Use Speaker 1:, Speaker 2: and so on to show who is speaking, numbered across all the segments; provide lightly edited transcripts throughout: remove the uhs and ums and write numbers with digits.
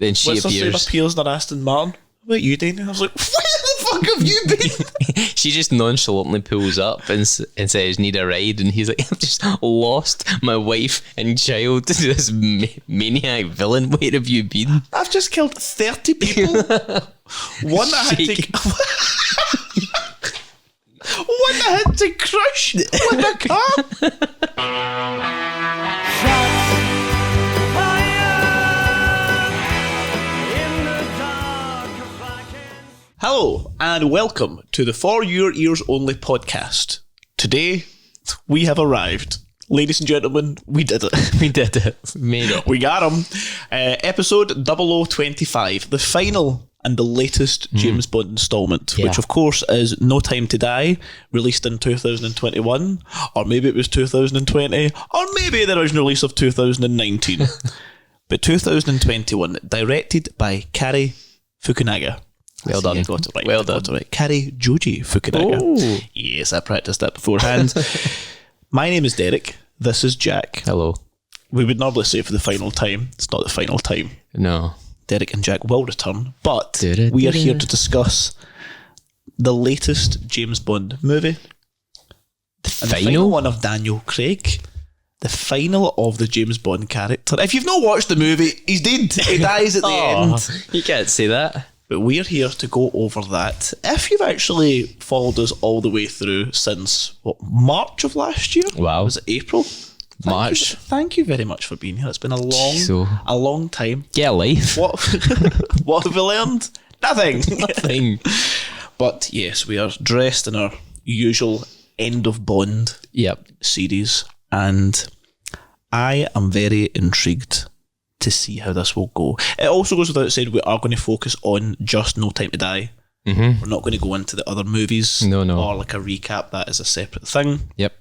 Speaker 1: Then she
Speaker 2: appears in her Aston Martin. What are you doing? I was like, where the fuck have you been?
Speaker 1: She just nonchalantly pulls up and says, need a ride? And he's like, I've just lost my wife and child to this maniac villain. Where have you been?
Speaker 2: I've just killed 30 people. One that had to crush with a car. Hello and welcome to the For Your Ears Only podcast. Today we have arrived. Ladies and gentlemen, we did it.
Speaker 1: We did it. Made it.
Speaker 2: We got them. Episode 0025, the final and the latest James Bond installment, which of course is No Time to Die, released in 2021, or maybe it was 2020, or maybe the original release of 2019. But 2021, directed by Kari Fukunaga.
Speaker 1: Well done.
Speaker 2: Got it right.
Speaker 1: Well done.
Speaker 2: Got it right. Kari Joji Fukunaga.
Speaker 1: Oh.
Speaker 2: Yes, I practiced that beforehand. My name is Derek. This is Jack.
Speaker 1: Hello.
Speaker 2: We would normally say for the final time. It's not the final time.
Speaker 1: No.
Speaker 2: Derek and Jack will return, but we are here to discuss the latest James Bond movie. The final one of Daniel Craig. The final of the James Bond character. If you've not watched the movie, he's dead. He dies at the end.
Speaker 1: You can't say that.
Speaker 2: But we're here to go over that. If you've actually followed us all the way through since, March of last year?
Speaker 1: Wow.
Speaker 2: Was it April?
Speaker 1: March.
Speaker 2: Thank you very much for being here. It's been a long time.
Speaker 1: Get a life.
Speaker 2: What have we learned? Nothing.
Speaker 1: Nothing.
Speaker 2: But yes, we are dressed in our usual end of Bond series, and I am very intrigued to see how this will go. It also goes without saying we are going to focus on just No Time to Die. Mm-hmm. We're not going to go into the other movies or like a recap. That is a separate thing.
Speaker 1: Yep.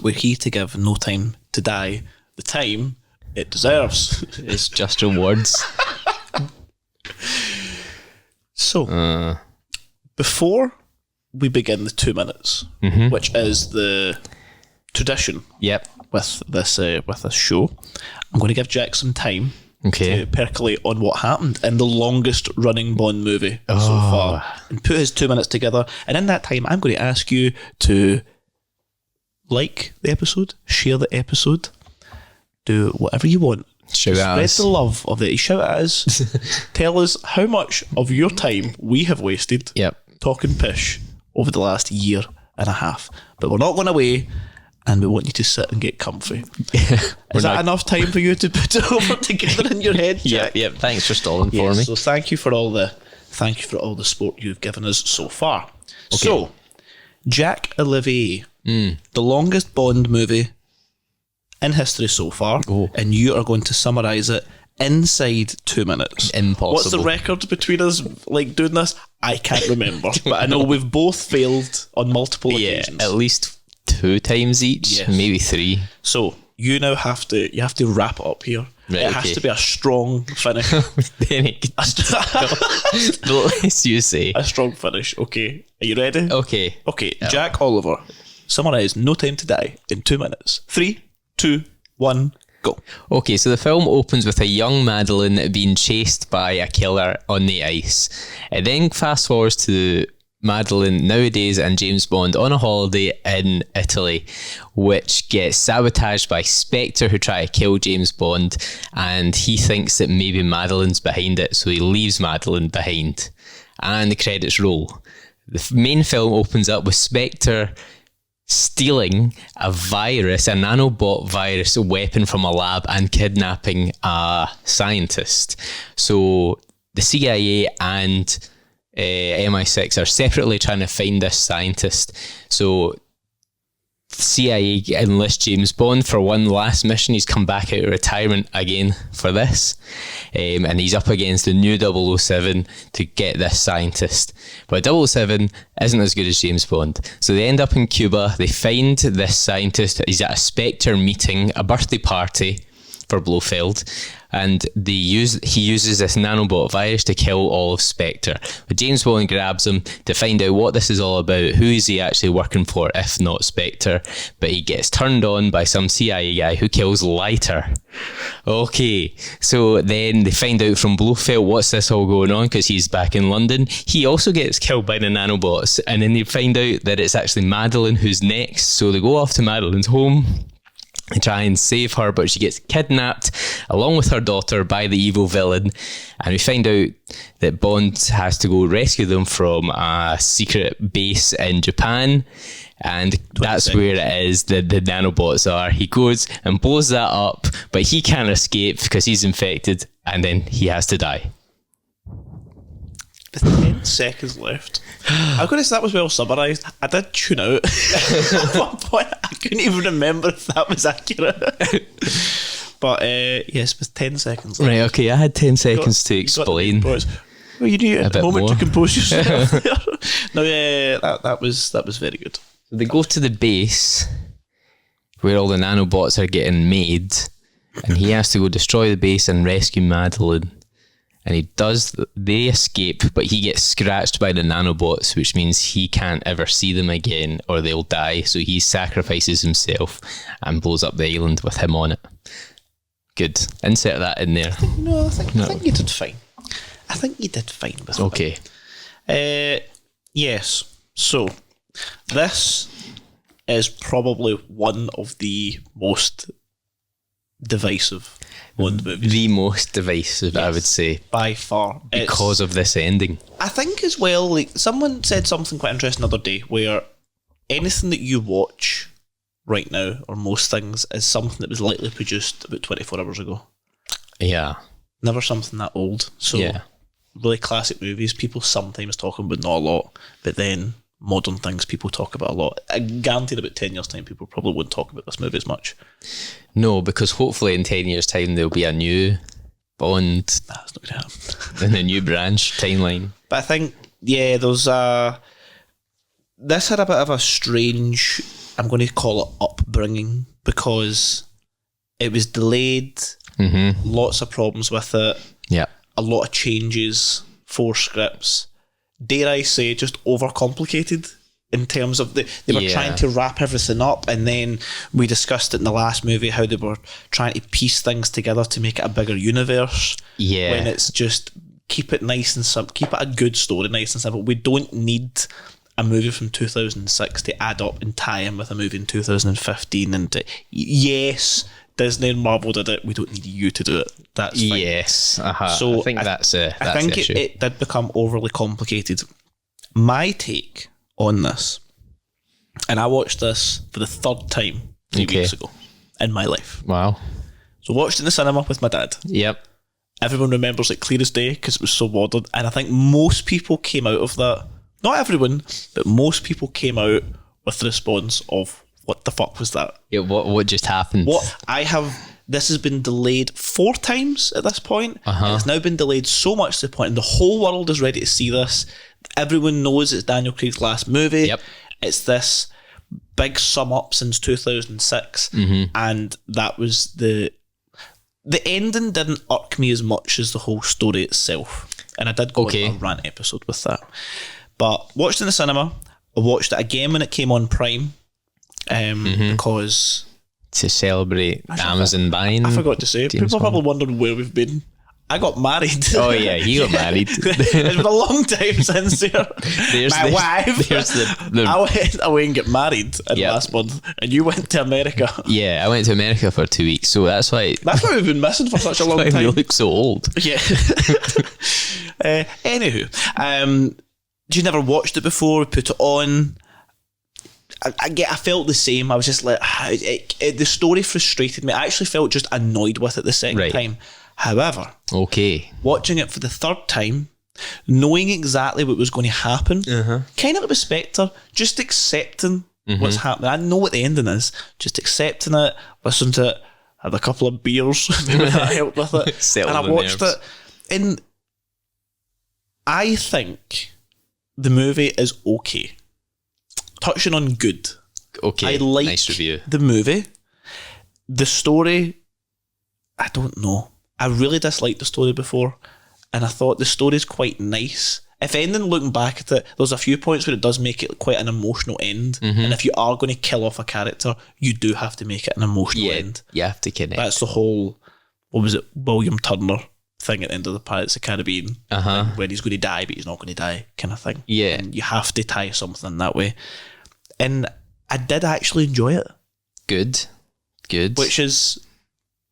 Speaker 2: We're here to give No Time to Die the time it deserves.
Speaker 1: It's just rewards.
Speaker 2: So, before we begin the 2 minutes, which is the tradition with this show, I'm going to give Jack some time to percolate on what happened in the longest running Bond movie so far and put his 2 minutes together. And in that time, I'm going to ask you to like the episode, share the episode, do whatever you want.
Speaker 1: Shout at us.
Speaker 2: Spread the love of it. Shout at us. Tell us how much of your time we have wasted talking pish over the last year and a half. But we're not going away, and we want you to sit and get comfy. Is that enough time for you to put it over together in your head, Jack?
Speaker 1: Yep. Thanks for stalling for me.
Speaker 2: So thank you for all the support you've given us so far. Okay. So, Jack Olivier, the longest Bond movie in history so far, and you are going to summarise it inside 2 minutes.
Speaker 1: Impossible.
Speaker 2: What's the record between us doing this? I can't remember, but I know we've both failed on multiple occasions.
Speaker 1: At least 2 times each, maybe 3.
Speaker 2: So you now have to wrap it up here. Right, it has to be a strong finish.
Speaker 1: As you say,
Speaker 2: a strong finish. Okay, are you ready?
Speaker 1: Okay.
Speaker 2: Jack Oliver, summarise No Time to Die in 2 minutes. 3, 2, 1, go.
Speaker 1: Okay, so the film opens with a young Madeline being chased by a killer on the ice. It then fast forwards to Madeline nowadays and James Bond on a holiday in Italy, which gets sabotaged by Spectre, who try to kill James Bond, and he thinks that maybe Madeline's behind it, so he leaves Madeline behind. And the credits roll. The main film opens up with Spectre stealing a nanobot virus weapon from a lab and kidnapping a scientist. So the CIA and MI6 are separately trying to find this scientist. So the CIA enlists James Bond for one last mission. He's come back out of retirement again for this, and he's up against the new 007 to get this scientist. But 007 isn't as good as James Bond, so they end up in Cuba. They find this scientist. He's at a Spectre meeting, a birthday party for Blofeld. and he uses this nanobot virus to kill all of Spectre. But James Bond grabs him to find out what this is all about. Who is he actually working for, if not Spectre? But he gets turned on by some CIA guy who kills Leiter. Okay, so then they find out from Blofeld what's this all going on, because he's back in London. He also gets killed by the nanobots, and then they find out that it's actually Madeline who's next. So they go off to Madeline's home and try and save her, but she gets kidnapped along with her daughter by the evil villain, and we find out that Bond has to go rescue them from a secret base in Japan, and that's where it is that the nanobots are. He goes and blows that up, but he can't escape because he's infected, and then he has to die.
Speaker 2: With 10 seconds left. I'm going to say that was well summarised. I did tune out. At one point, I couldn't even remember if that was accurate. But yes, with 10 seconds left.
Speaker 1: Right, okay, I had 10 seconds to explain.
Speaker 2: Well, you need a moment to compose yourself there. No, yeah, that was very good.
Speaker 1: So they go to the base where all the nanobots are getting made, and he has to go destroy the base and rescue Madeline. And he does, they escape, but he gets scratched by the nanobots, which means he can't ever see them again or they'll die. So he sacrifices himself and blows up the island with him on it. Good. Insert that in there.
Speaker 2: I think you did fine. I think you did fine with
Speaker 1: okay.
Speaker 2: that. Yes. So, this is probably one of the most divisive Bond movies.
Speaker 1: The most divisive, yes, I would say.
Speaker 2: By far.
Speaker 1: Because of this ending.
Speaker 2: I think as well, like, someone said something quite interesting the other day, where anything that you watch right now, or most things, is something that was likely produced about 24 hours ago.
Speaker 1: Yeah.
Speaker 2: Never something that old. So, yeah, really classic movies, people sometimes talk about, not a lot, but then modern things people talk about a lot. I guarantee about 10 years' time people probably wouldn't talk about this movie as much.
Speaker 1: No, because hopefully in 10 years' time there'll be a new Bond.
Speaker 2: That's not going to happen.
Speaker 1: In a new branch timeline.
Speaker 2: But I think, yeah, there's this had a bit of a strange, I'm going to call it upbringing, because it was delayed, lots of problems with it, a lot of changes, 4 scripts. Dare I say, just overcomplicated in terms of they were trying to wrap everything up, and then we discussed it in the last movie how they were trying to piece things together to make it a bigger universe. Yeah, when it's just keep it nice and simple, keep it a good story, nice and simple. We don't need a movie from 2006 to add up and tie in with a movie in 2015. And yes, Disney and Marvel did it. We don't need you to do it. That's fine. Yes. So I think that's it did become overly complicated. My take on this, and I watched this for the 3rd time 3 weeks ago in my life.
Speaker 1: Wow.
Speaker 2: So watched it in the cinema with my dad.
Speaker 1: Yep.
Speaker 2: Everyone remembers it clear as day because it was so modern. And I think most people came out of that, not everyone, but most people came out with the response of, what the fuck was that?
Speaker 1: Yeah, what just happened?
Speaker 2: This has been delayed 4 times at this point, and it's now been delayed so much to the point, and the whole world is ready to see this. Everyone knows it's Daniel Craig's last movie. Yep. It's this big sum up since 2006, and that was the ending didn't irk me as much as the whole story itself, and I did go on a rant episode with that. But watched it in the cinema. I watched it again when it came on Prime. Because
Speaker 1: to celebrate Amazon buying.
Speaker 2: I forgot to say, people are probably wondering where we've been. I got married.
Speaker 1: Oh yeah, he got married.
Speaker 2: It's been a long time since my wife. I went away and got married last month, and you went to America.
Speaker 1: Yeah, I went to America for 2 weeks, so that's why
Speaker 2: we've been missing for such a long time.
Speaker 1: We look so old.
Speaker 2: Yeah. Anywho, you never watched it before? We put it on. I felt the same. I was just like, the story frustrated me. I actually felt just annoyed with it the second time. However, watching it for the 3rd time, knowing exactly what was going to happen, kind of like with Spectre, just accepting what's happening. I know what the ending is. Just accepting it, listen to it, had a couple of beers, maybe that helped with it, and I watched it. And I think the movie is okay. Touching on good. I like
Speaker 1: nice review.
Speaker 2: The movie. The story, I don't know. I really disliked the story before, and I thought the story's quite nice. If anything, looking back at it, there's a few points where it does make it quite an emotional end. And if you are going to kill off a character, you do have to make it an emotional end.
Speaker 1: You have to connect.
Speaker 2: That's the whole, what was it, William Turner thing at the end of the Pirates of the Caribbean, when he's going to die, but he's not going to die, kind of thing.
Speaker 1: Yeah.
Speaker 2: And you have to tie something that way. And I did actually enjoy it.
Speaker 1: Good.
Speaker 2: Which is...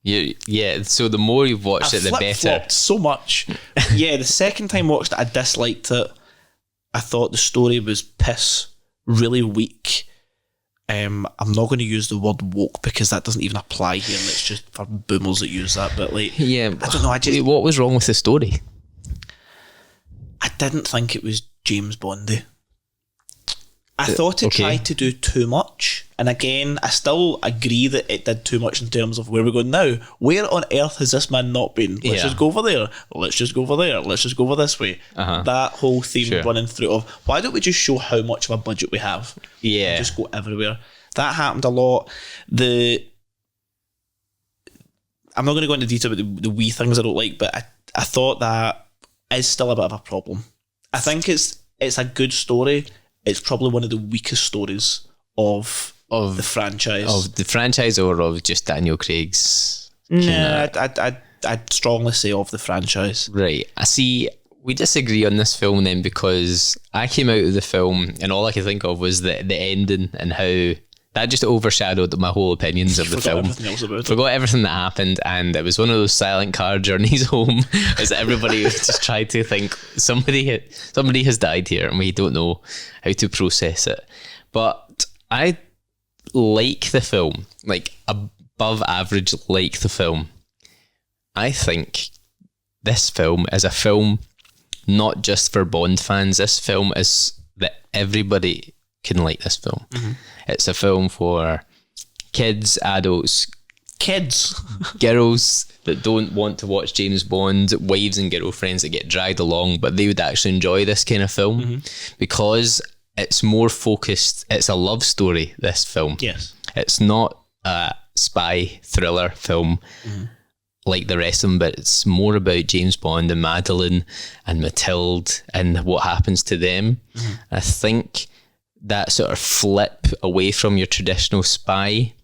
Speaker 1: Yeah, so the more you've watched it, the better. I
Speaker 2: flip-flopped so much. Yeah, the second time I watched it, I disliked it. I thought the story was piss, really weak. I'm not going to use the word woke because that doesn't even apply here, and it's just for boomers that use that. But like,
Speaker 1: yeah,
Speaker 2: I don't know.
Speaker 1: What was wrong with the story?
Speaker 2: I didn't think it was James Bondy. I thought it tried to do too much. And again, I still agree that it did too much in terms of where we're going now. Where on earth has this man not been? Let's just go over there. Let's just go over there. Let's just go over this way. That whole theme running through of, why don't we just show how much of a budget we have?
Speaker 1: Yeah.
Speaker 2: Just go everywhere. That happened a lot. I'm not going to go into detail about the wee things I don't like, but I thought that is still a bit of a problem. I think it's a good story. It's probably one of the weakest stories of the franchise.
Speaker 1: Of the franchise or of just Daniel Craig's?
Speaker 2: Nah, I'd strongly say of the franchise.
Speaker 1: Right. I see, we disagree on this film then, because I came out of the film and all I could think of was the ending and how that just overshadowed my whole opinions of the film. Forgot everything that happened, and it was one of those silent car journeys home as everybody just tried to think somebody has died here and we don't know how to process it. But I like the film, like above average like the film. I think this film is a film not just for Bond fans. This film is that everybody can like this film. It's a film for kids, adults, girls that don't want to watch James Bond, wives and girlfriends that get dragged along, but they would actually enjoy this kind of film because it's more focused. It's a love story, this film.
Speaker 2: Yes.
Speaker 1: It's not a spy thriller film like the rest of them, but it's more about James Bond and Madeline and Mathilde and what happens to them. I think that sort of flip away from your traditional spy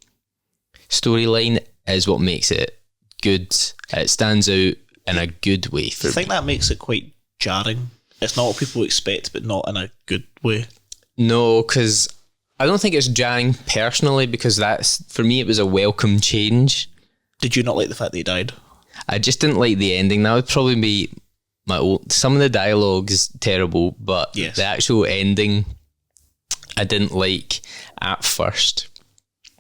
Speaker 1: storyline is what makes it good. It stands out in a good way for me.
Speaker 2: I think that makes it quite jarring. It's not what people expect, but not in a good way.
Speaker 1: No, because I don't think it's jarring personally, because that's, for me, it was a welcome change.
Speaker 2: Did you not like the fact that he died?
Speaker 1: I just didn't like the ending. That would probably be some of the dialogue is terrible, but the actual ending I didn't like at first.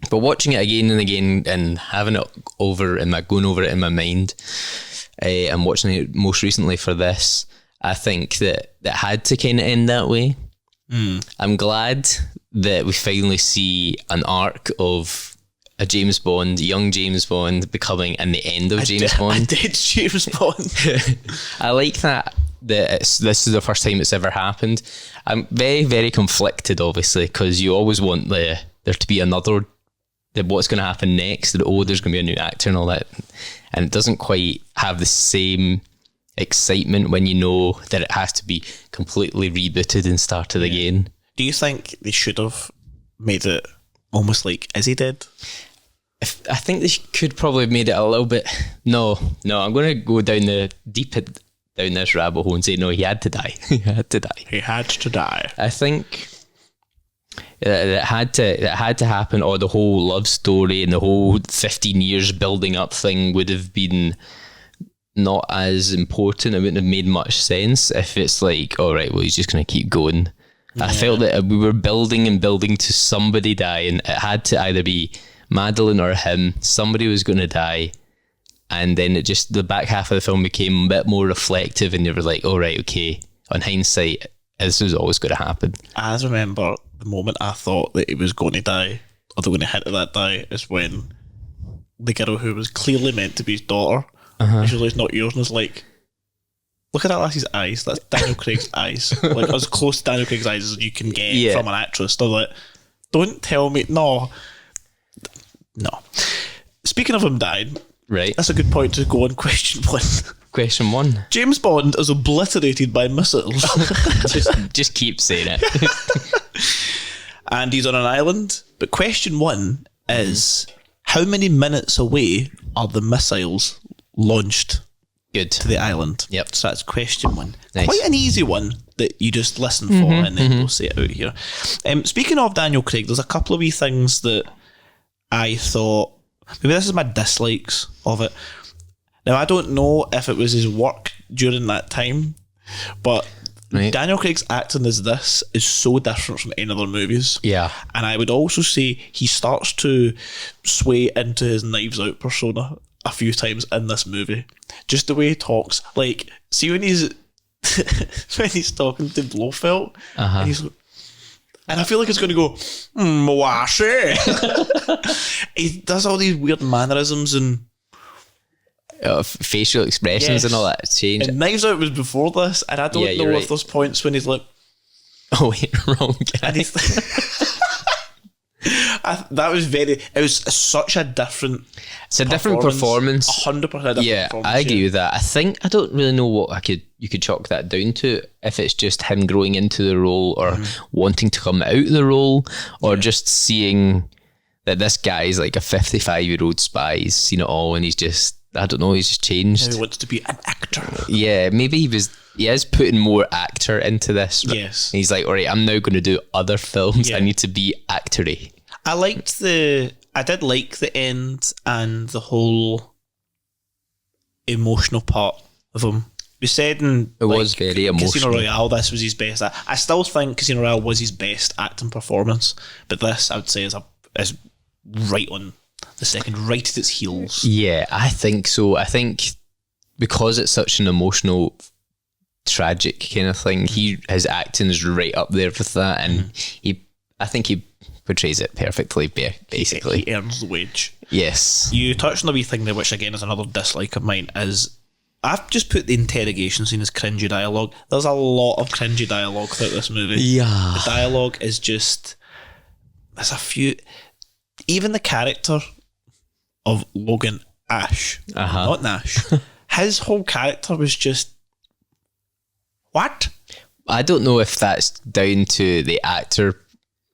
Speaker 1: But watching it again and again and having it going over it in my mind, and watching it most recently for this, I think that it had to kind of end that way. I'm glad that we finally see an arc of a James Bond, young James Bond, becoming and the end of James Bond.
Speaker 2: I did James Bond.
Speaker 1: I like that this is the first time it's ever happened. I'm very, very conflicted, obviously, because you always want there to be another, what's going to happen next, there's going to be a new actor and all that. And it doesn't quite have the same excitement when you know that it has to be completely rebooted and started again.
Speaker 2: Do you think they should have made it almost like Is He Dead?
Speaker 1: I think they could probably have made it a little bit... No, I'm going to go down this rabbit hole and say, no, he had to die. He had to die. I think it had to happen, or the whole love story and the whole 15 years building up thing would have been not as important. It wouldn't have made much sense if it's like, all right, well, he's just going to keep going. Yeah. I felt that we were building to somebody die, and it had to either be Madeline or him. Somebody was going to die, and then the back half of the film became a bit more reflective, and you were like, all right, okay, on hindsight, this was always going to happen. I
Speaker 2: remember the moment I thought that he was going to die, or they were going to hint at that die, is when the girl who was clearly meant to be his daughter, she was like, not yours, and was like, look at that lassie's eyes. That's Daniel Craig's eyes. Like, as close to Daniel Craig's eyes as you can get from an actress. They're like, don't tell me. No. Speaking of him dying,
Speaker 1: Right.
Speaker 2: That's a good point to go on question one.
Speaker 1: Question one.
Speaker 2: James Bond is obliterated by missiles.
Speaker 1: just keep saying it.
Speaker 2: And he's on an island. But question one is, how many minutes away are the missiles launched
Speaker 1: Good.
Speaker 2: to the island?
Speaker 1: Yep.
Speaker 2: So that's question one.
Speaker 1: Nice.
Speaker 2: Quite an easy one that you just listen for and then we'll say it out here. Speaking of Daniel Craig, there's a couple of wee things that I thought, maybe this is my dislikes of it. Now, I don't know if it was his work during that time, but Daniel Craig's acting as this is so different from any other movies.
Speaker 1: Yeah.
Speaker 2: And I would also say he starts to sway into his Knives Out persona a few times in this movie. Just the way he talks. Like, see when he's when he's talking to Blofeld, and I feel like it's going to go, Mwashi. He does all these weird mannerisms and
Speaker 1: facial expressions and all that change.
Speaker 2: And Knives Out was before this, and I don't know if there's points when he's like,
Speaker 1: oh wait, wrong guy.
Speaker 2: And he's it was such a different
Speaker 1: It's a different performance.
Speaker 2: 100% different performance.
Speaker 1: I agree with that. I don't really know what you could chalk that down to, if it's just him growing into the role or wanting to come out of the role, or just seeing that this guy is like a 55-year-old spy. He's seen it all and he's just, I don't know, he's just changed.
Speaker 2: He wants to be an actor.
Speaker 1: Yeah, maybe he is putting more actor into this.
Speaker 2: Yes.
Speaker 1: He's like, all right, I'm now going to do other films. I need to be actory.
Speaker 2: I did like the end and the whole emotional part of him. We said it
Speaker 1: was very emotional.
Speaker 2: Casino Royale, this was his best. I still think Casino Royale was his best acting performance, but this I would say is right on the second, right at its heels.
Speaker 1: Yeah, I think so. I think because it's such an emotional, tragic kind of thing, his acting is right up there with that, and I think he portrays it perfectly, basically.
Speaker 2: He earns the wage.
Speaker 1: Yes.
Speaker 2: You touched on a wee thing there, which again is another dislike of mine, is I've just put the interrogation scene as cringy dialogue. There's a lot of cringy dialogue throughout this movie.
Speaker 1: Yeah.
Speaker 2: The dialogue is just, there's a few, even the character of Logan Ash, not Nash, his whole character was just, what?
Speaker 1: I don't know if that's down to the actor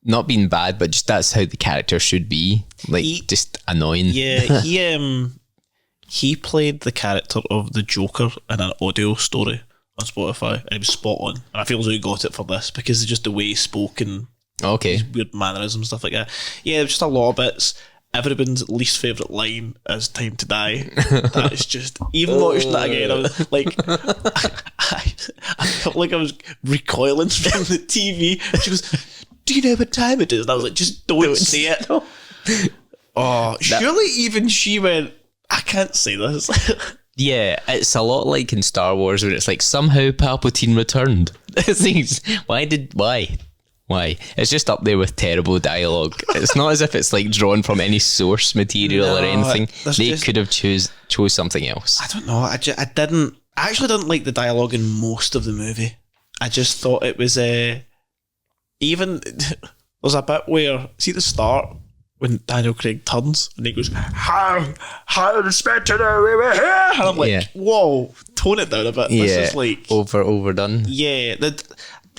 Speaker 1: not being bad, but just that's how the character should be. Like, just annoying.
Speaker 2: Yeah, he played the character of the Joker in an audio story on Spotify, and he was spot on. And I feel as though he got it for this, because of just the way he spoke and his weird mannerisms and stuff like that. Yeah, just a lot of bits. Everyone's least favourite line is "Time to Die." That is just, even watching that again, I was like, I felt like I was recoiling from the TV. She goes, "Do you know what time it is?" And I was like, "Just don't say it." Surely even she went, "I can't say this."
Speaker 1: Yeah, it's a lot like in Star Wars, where it's like, somehow Palpatine returned. Why? It's just up there with terrible dialogue. It's not as if it's like drawn from any source material or anything. They could have chose something else.
Speaker 2: I don't know. I actually didn't like the dialogue in most of the movie. I just thought it was even there's a bit where, see the start when Daniel Craig turns and he goes, how respected are we here? And I'm like, whoa, tone it down a bit. This is like
Speaker 1: overdone.
Speaker 2: Yeah,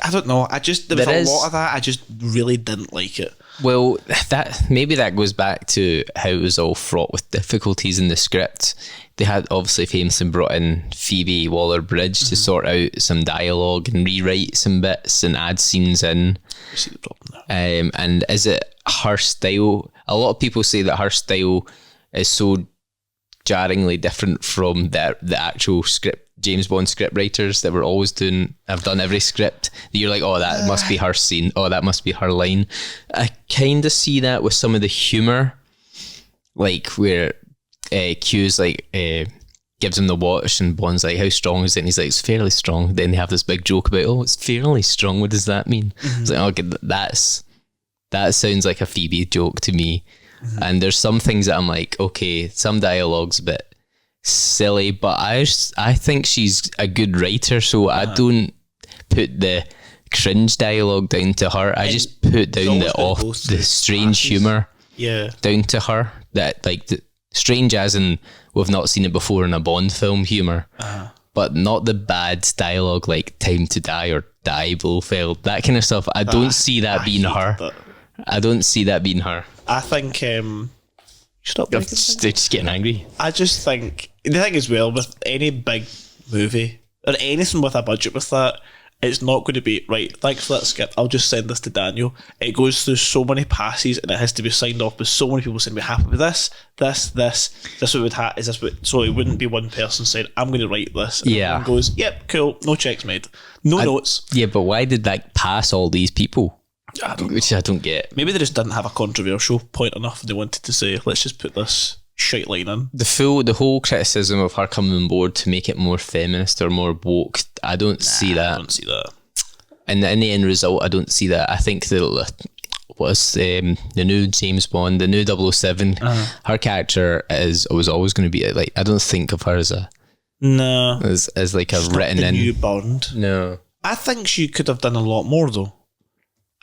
Speaker 2: I don't know. There was a lot of that. I just really didn't like it.
Speaker 1: Well, that goes back to how it was all fraught with difficulties in the script. They had obviously famously brought in Phoebe Waller-Bridge to sort out some dialogue and rewrite some bits and add scenes in.
Speaker 2: I see the problem there.
Speaker 1: And is it her style? A lot of people say that her style is so jarringly different from the actual James Bond script writers that were always have done every script, that you're like, oh, that must be her scene, oh, that must be her line. I kind of see that with some of the humour, like where Q's like gives him the watch and Bond's like, how strong is it? And he's like, it's fairly strong. Then they have this big joke about, oh, it's fairly strong, what does that mean? It's like, okay, that sounds like a Phoebe joke to me. And there's some things that I'm like, okay, some dialogue's a bit silly, but I think she's a good writer, so I don't put the cringe dialogue down to her. I just put down the strange humour down to her. That like Strange as in we've not seen it before in a Bond film humour, but not the bad dialogue like "Time to Die" or "Die Blofeld," that kind of stuff. I don't see that being her. I don't see that being her.
Speaker 2: I think stop.
Speaker 1: Just getting angry.
Speaker 2: I just think the thing as well with any big movie or anything with a budget with that, it's not going to be right. Thanks for that skip. I'll just send this to Daniel. It goes through so many passes and it has to be signed off by so many people saying we're happy with this. This what would is this what? So it wouldn't be one person saying I'm going to write this. And everyone goes, yep, cool. No checks made. No notes.
Speaker 1: Yeah, but why did that pass all these people? Which I don't get.
Speaker 2: Maybe they just didn't have a controversial point enough. They wanted to say, let's just put this shite line in.
Speaker 1: The whole criticism of her coming on board to make it more feminist or more woke, I don't see that.
Speaker 2: I don't see that.
Speaker 1: And in the end result, I don't see that. I think the new James Bond, the new 007, her character was always going to be like, I don't think of her as a as like a written in
Speaker 2: new Bond.
Speaker 1: No,
Speaker 2: I think she could have done a lot more though.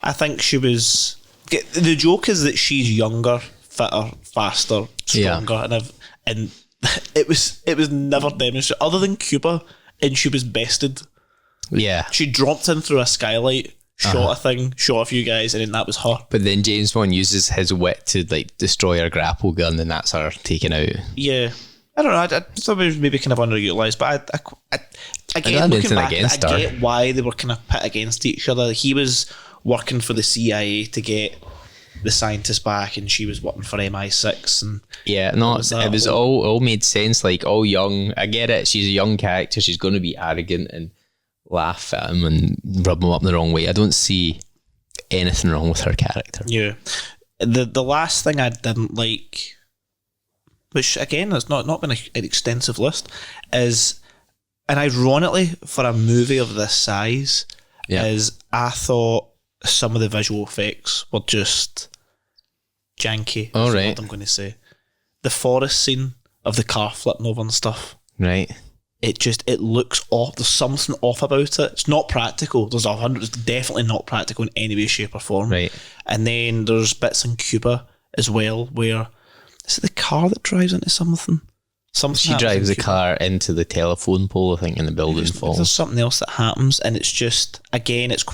Speaker 2: I think she was. The joke is that she's younger, fitter, faster, stronger, and it was never demonstrated other than Cuba, and she was bested.
Speaker 1: Yeah,
Speaker 2: she dropped in through a skylight, shot a few guys, and then that was her.
Speaker 1: But then James Bond uses his wit to like destroy her grapple gun, and that's her taken out.
Speaker 2: Yeah, I don't know. I thought it was maybe kind of underutilized, but again, looking back, I get why they were kind of pit against each other. He was working for the CIA to get the scientists back, and she was working for MI6. And
Speaker 1: it was all made sense. Like all young. I get it. She's a young character. She's going to be arrogant and laugh at him and rub him up the wrong way. I don't see anything wrong with her character.
Speaker 2: Yeah. The last thing I didn't like, which again has not been an extensive list, is, and ironically for a movie of this size, is I thought some of the visual effects were just janky.
Speaker 1: All right.
Speaker 2: What I'm going to say. The forest scene of the car flipping over and stuff.
Speaker 1: Right.
Speaker 2: It looks off. There's something off about it. It's not practical. It's definitely not practical in any way, shape or form.
Speaker 1: Right.
Speaker 2: And then there's bits in Cuba as well where, is it the car that drives into something?
Speaker 1: She drives the car into the telephone pole, I think, and the building falls.
Speaker 2: There's something else that happens, and it's just, again, it's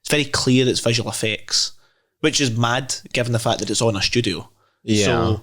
Speaker 2: very clear it's visual effects, which is mad given the fact that it's on a studio.
Speaker 1: Yeah. So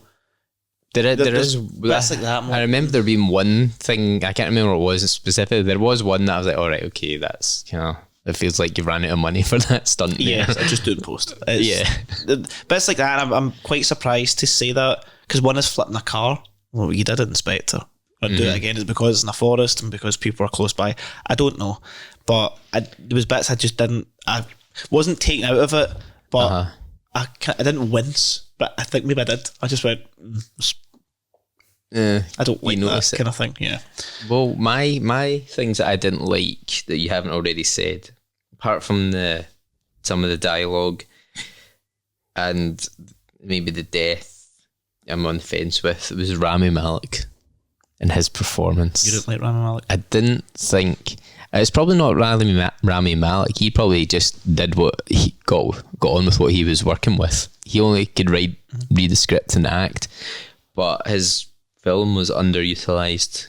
Speaker 1: there is bits like that. I remember there being one thing, I can't remember what it was specifically. There was one that I was like, all right, okay, that's, it feels like you ran out of money for that stunt.
Speaker 2: Yeah, I just do it post. Bits like that, I'm quite surprised to say that, because one is flipping a car. Well, you did it, Inspector. I'd do it again. Is it because it's in a forest and because people are close by? I don't know. But there was bits I wasn't taken out of it, but I didn't wince. But I think maybe I did. I just went, I don't like that kind of thing. Yeah.
Speaker 1: Well, my things that I didn't like that you haven't already said, apart from some of the dialogue and maybe the death, I'm on the fence with, it was Rami Malek and his performance.
Speaker 2: You didn't like Rami Malek?
Speaker 1: I didn't think. It's probably not Rami Malek. He probably just did what he got on with what he was working with. He only could read the script and act, but his film was underutilized.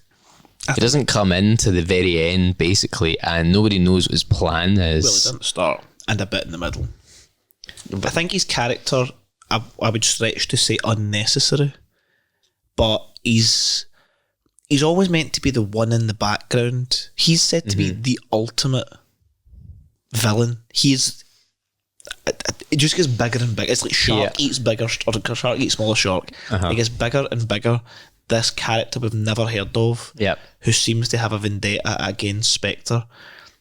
Speaker 1: It doesn't come into the very end, basically, and nobody knows what his plan is.
Speaker 2: Well, it didn't start, and a bit in the middle. I think his character, I would stretch to say unnecessary, but he's always meant to be the one in the background. He's said to be the ultimate villain. It just gets bigger and bigger. It's like shark eats bigger, or shark eats smaller shark. It gets bigger and bigger. This character we've never heard of, who seems to have a vendetta against Spectre.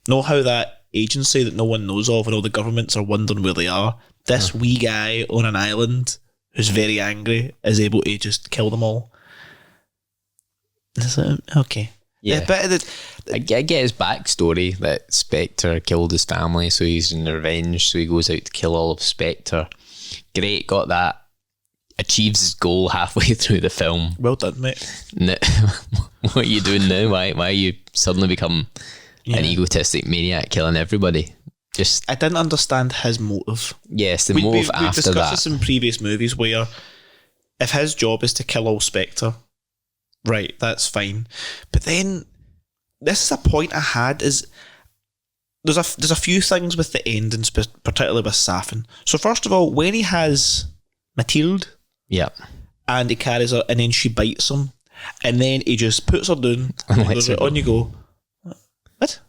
Speaker 2: Know how that agency that no one knows of and all the governments are wondering where they are, this wee guy on an island who's very angry is able to just kill them all. So, okay.
Speaker 1: Yeah. I get his backstory that Spectre killed his family, so he's in revenge, so he goes out to kill all of Spectre. Great, got that. Achieves his goal halfway through the film.
Speaker 2: Well done, mate.
Speaker 1: What are you doing now? Why you suddenly become an egotistic maniac killing everybody? I didn't
Speaker 2: understand his motive.
Speaker 1: Yes, the motive after that.
Speaker 2: We've discussed this in previous movies where if his job is to kill all Spectre, right, that's fine. But then, this is a point I had, is there's a few things with the ending, particularly with Safin. So first of all, when he has Mathilde, and he carries her, and then she bites him, and then he just puts her down, and goes, right, on you go. What?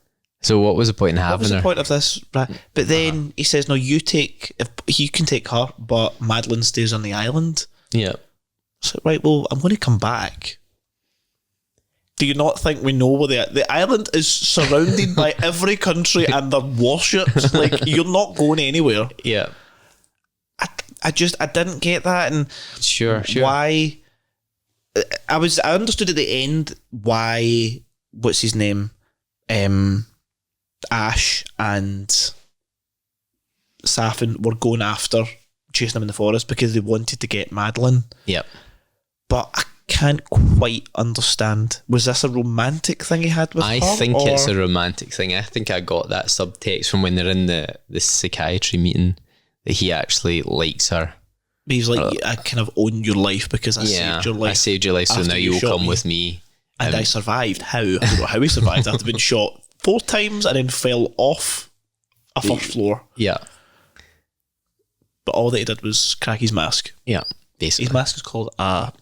Speaker 1: So what was the point in having her? What was
Speaker 2: the point of this? Right. But then he says, no, you can take her, but Madeline stays on the island.
Speaker 1: Yeah.
Speaker 2: So, right, well, I'm going to come back. Do you not think we know where the island is surrounded by every country and their warships? Like, you're not going anywhere.
Speaker 1: Yeah.
Speaker 2: I didn't get that, and
Speaker 1: sure.
Speaker 2: Why? I understood at the end why. What's his name? Ash and Safin were going after, chasing him in the forest because they wanted to get Madeline.
Speaker 1: Yep.
Speaker 2: But I can't quite understand. Was this a romantic thing he had with her?
Speaker 1: I think it's a romantic thing. I think I got that subtext from when they're in the psychiatry meeting, that he actually likes her.
Speaker 2: He's like, I kind of own your life because I saved your life.
Speaker 1: I saved your life, so now you'll come with me.
Speaker 2: And I survived. How? I don't know how he survived after being shot 4 times and then fell off a first floor.
Speaker 1: Yeah.
Speaker 2: But all that he did was crack his mask.
Speaker 1: Yeah, basically.
Speaker 2: His mask is called a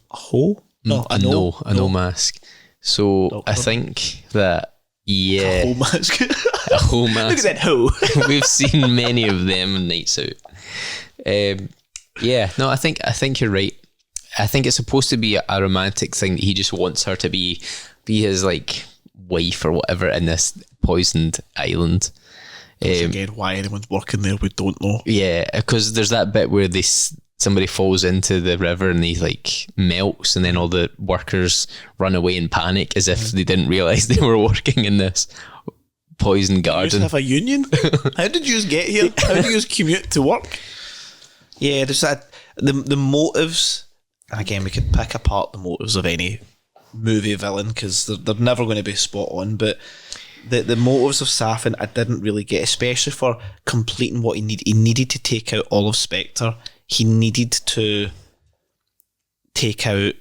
Speaker 2: hoe?
Speaker 1: No, a no mask. So I think that,
Speaker 2: a hoe mask.
Speaker 1: A hoe mask.
Speaker 2: Look at that hoe.
Speaker 1: We've seen many of them in Nights Out. I think you're right. I think it's supposed to be a romantic thing that he just wants her to be his like wife or whatever in this poisoned island.
Speaker 2: Again, why anyone's working there, we don't know.
Speaker 1: Yeah, because there's that bit where somebody falls into the river and he like melts, and then all the workers run away in panic as if they didn't realise they were working in this poison garden.
Speaker 2: Did you have a union? How did you get here? How did you commute to work? Yeah, there's that. The motives, and again, we could pick apart the motives of any movie villain because they're never going to be spot on, but the motives of Safin I didn't really get, especially for completing what he needed. He needed to take out all of Spectre. He needed to take out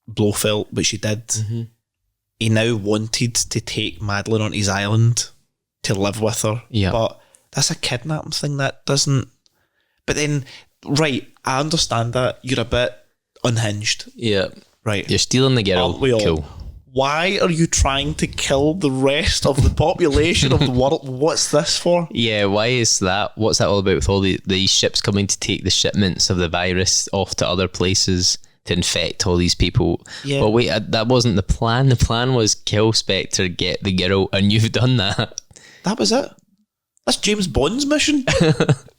Speaker 2: Blofeld, which he did. Mm-hmm. He now wanted to take Madeline on his island to live with her. Yeah. But that's a kidnapping thing. That doesn't... But then, right, I understand that. You're a bit unhinged.
Speaker 1: Yeah.
Speaker 2: Right.
Speaker 1: You're stealing the girl.
Speaker 2: Aren't we all? Cool. Why are you trying to kill the rest of the population of the world? What's this for?
Speaker 1: Yeah, why is that? What's that all about with all these ships coming to take the shipments of the virus off to other places to infect all these people? Yeah. Well, wait, that wasn't the plan. The plan was kill Spectre, get the girl, and you've done that.
Speaker 2: That was it. That's James Bond's mission.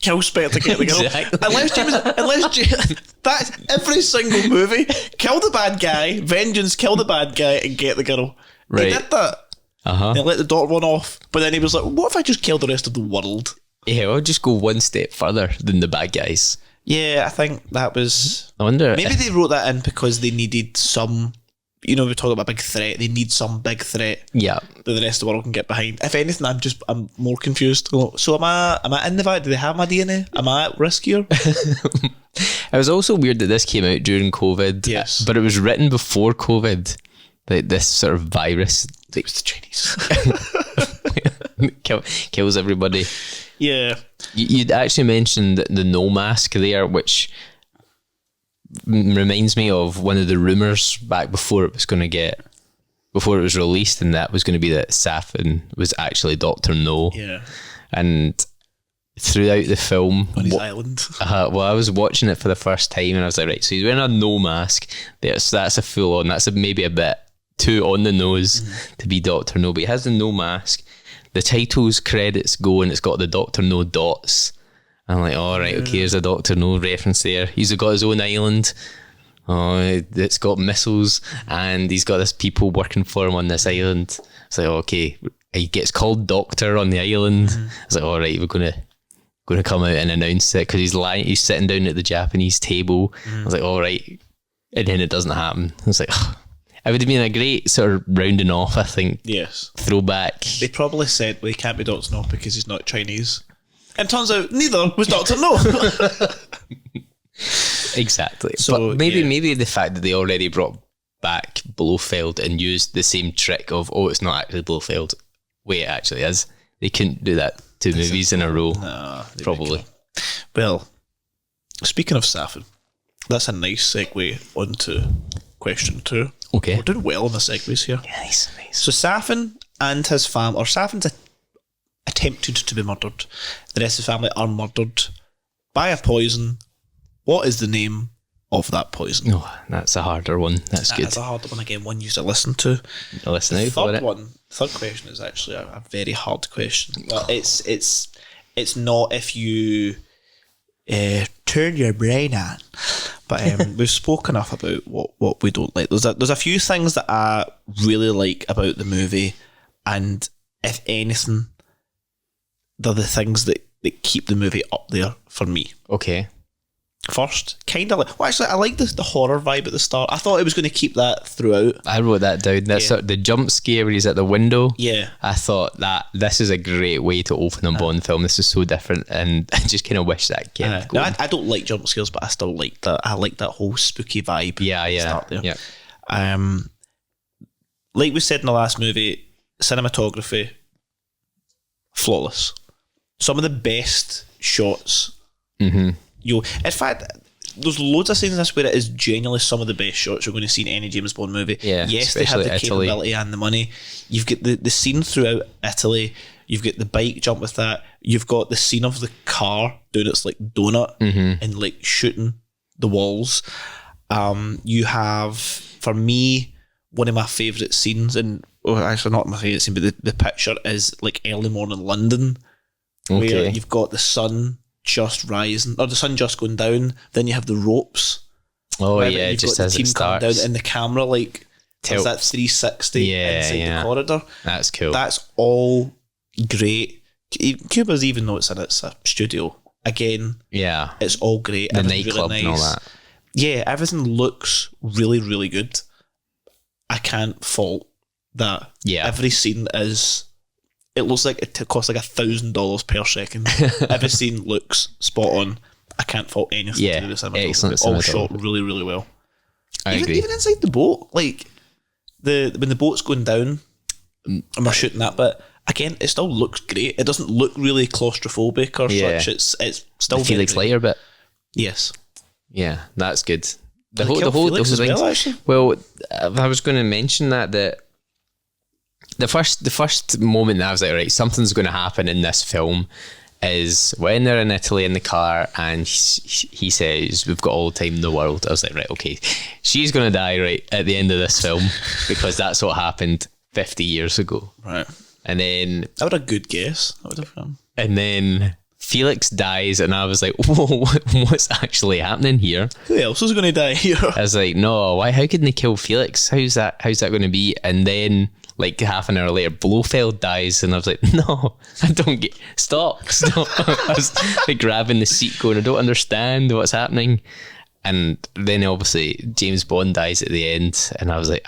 Speaker 2: Kill Spectre, get the girl. Exactly. Unless that's every single movie. Kill the bad guy, vengeance, kill the bad guy, and get the girl. Right. They did that. They let the doctor run off, but then he was like, what if I just kill the rest of the world?
Speaker 1: Yeah, I'll just go one step further than the bad guys.
Speaker 2: Yeah, I think that was...
Speaker 1: I wonder...
Speaker 2: Maybe they wrote that in because they needed some... You know, we talk about a big threat. They need some big threat.
Speaker 1: Yeah.
Speaker 2: That the rest of the world can get behind. If anything, I'm more confused. So am I in the virus? Do they have my DNA? Am I at risk here?
Speaker 1: It was also weird that this came out during COVID.
Speaker 2: Yes.
Speaker 1: But it was written before COVID. Like this sort of virus.
Speaker 2: It was the
Speaker 1: Chinese. Kills everybody.
Speaker 2: Yeah.
Speaker 1: You'd actually mentioned the no mask there, which reminds me of one of the rumours back before it was released, and that was going to be that Safin was actually Dr. No.
Speaker 2: Yeah.
Speaker 1: And throughout the film
Speaker 2: on his island.
Speaker 1: Well, I was watching it for the first time and I was like, right, so he's wearing a no mask. That's a full on, that's maybe a bit too on the nose to be Dr. No, but he has the no mask. The title's credits go and it's got the Dr. No dots. I'm like, all right, okay, there's a Dr. No reference there. He's got his own island. Oh, it's got missiles, and he's got this people working for him on this island. It's like, okay, he gets called Doctor on the island. It's like, all right, we're going to come out and announce it because he's sitting down at the Japanese table. I was like, all right, and then it doesn't happen. I was like, oh. It would have been a great sort of rounding off, I think.
Speaker 2: Yes.
Speaker 1: Throwback.
Speaker 2: They probably said, well, he can't be Dr. No because he's not Chinese. And turns out neither was Dr. No.
Speaker 1: Exactly.
Speaker 2: So,
Speaker 1: but maybe the fact that they already brought back Blofeld and used the same trick of, it's not actually Blofeld. Wait, it actually is. They couldn't do that 2 movies in a row.
Speaker 2: Nah,
Speaker 1: probably.
Speaker 2: Well, speaking of Safin, that's a nice segue onto question 2.
Speaker 1: Okay.
Speaker 2: We're doing well on the segues here.
Speaker 1: Nice.
Speaker 2: So Safin and his Safin's attempted to be murdered. The rest of the family are murdered by a poison. What is the name of that poison?
Speaker 1: Oh, that's a harder one. That's good.
Speaker 2: That's a harder one again. One you to listen to.
Speaker 1: Listen out for it.
Speaker 2: Third question is actually a very hard question. But it's not if you turn your brain on. But we've spoken enough about what we don't like. There's a few things that I really like about the movie, and if anything, they're the things that keep the movie up there for me.
Speaker 1: Okay.
Speaker 2: First, kind of like... Well, actually, I like the horror vibe at the start. I thought it was going to keep that throughout.
Speaker 1: I wrote that down. The jump scare where he's at the window.
Speaker 2: Yeah.
Speaker 1: I thought that this is a great way to open a Bond film. This is so different, and I just kind of wish that kept going.
Speaker 2: No, I don't like jump scares, but I still like that. I like that whole spooky vibe.
Speaker 1: Yeah.
Speaker 2: Start there.
Speaker 1: Yeah.
Speaker 2: Like we said in the last movie, cinematography, flawless. Some of the best shots.
Speaker 1: Mm-hmm.
Speaker 2: In fact, there's loads of scenes in this where it is genuinely some of the best shots you're going to see in any James Bond movie.
Speaker 1: Yeah,
Speaker 2: yes, they have the
Speaker 1: Italy.
Speaker 2: capability and the money. You've got the scene throughout Italy. You've got the bike jump with that. You've got the scene of the car doing its like donut and like shooting the walls. You have, for me, one of my favourite scenes, and actually not my favourite scene, but the picture is like early morning London, where you've got the sun just rising, or the sun just going down, then you have the ropes.
Speaker 1: Oh yeah,
Speaker 2: you've
Speaker 1: just
Speaker 2: got
Speaker 1: as
Speaker 2: the team
Speaker 1: it starts.
Speaker 2: coming down, and the camera like does that 360 inside the corridor.
Speaker 1: That's cool.
Speaker 2: That's all great. Cuba's, even though it's a studio, again, it's all great.
Speaker 1: The nightclub really nice. And all that.
Speaker 2: Yeah, everything looks really, really good. I can't fault that. Yeah, every scene is. It looks like it costs like $1,000 per second. Every scene looks spot on. I can't fault anything to do with cinematography.
Speaker 1: Excellent.
Speaker 2: All shot really, really well.
Speaker 1: I agree.
Speaker 2: Even inside the boat, like when the boat's going down and we're shooting that bit, again, it still looks great. It doesn't look really claustrophobic or such. It's still
Speaker 1: the Felix Leiter bit.
Speaker 2: Yes.
Speaker 1: Yeah, that's good. The
Speaker 2: whole thing.
Speaker 1: Well, I was going to mention that the first moment that I was like, right, something's going to happen in this film is when they're in Italy in the car and he says, we've got all the time in the world. I was like, right, okay, she's going to die right at the end of this film because that's what happened 50 years ago.
Speaker 2: Right.
Speaker 1: And then...
Speaker 2: That would have a good guess. That would have...
Speaker 1: And then Felix dies and I was like, whoa, what's actually happening here?
Speaker 2: Who else is going to die here?
Speaker 1: I was like, no, why? How could they kill Felix? How's that going to be? And then... like half an hour later, Blofeld dies, and I was like, no, I don't get... Stop. I was like grabbing the seat going, I don't understand what's happening. And then obviously James Bond dies at the end, and I was like,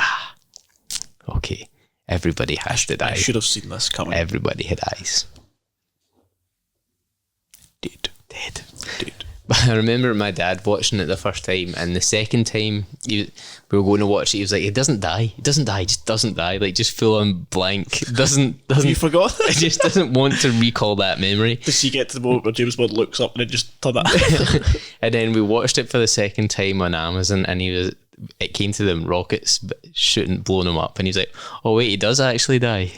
Speaker 1: okay, everybody has to die.
Speaker 2: I should have seen this coming.
Speaker 1: Everybody dies.
Speaker 2: Dead.
Speaker 1: But I remember my dad watching it the first time, and the second time we were going to watch it, he was like, he just doesn't die, like just full on blank. Doesn't
Speaker 2: you forgot?
Speaker 1: He just doesn't want to recall that memory.
Speaker 2: Does you get to the moment where James Bond looks up and it just turned that?
Speaker 1: And then we watched it for the second time on Amazon, and it came to them rockets blowing him up, and he's like, oh wait, he does actually die.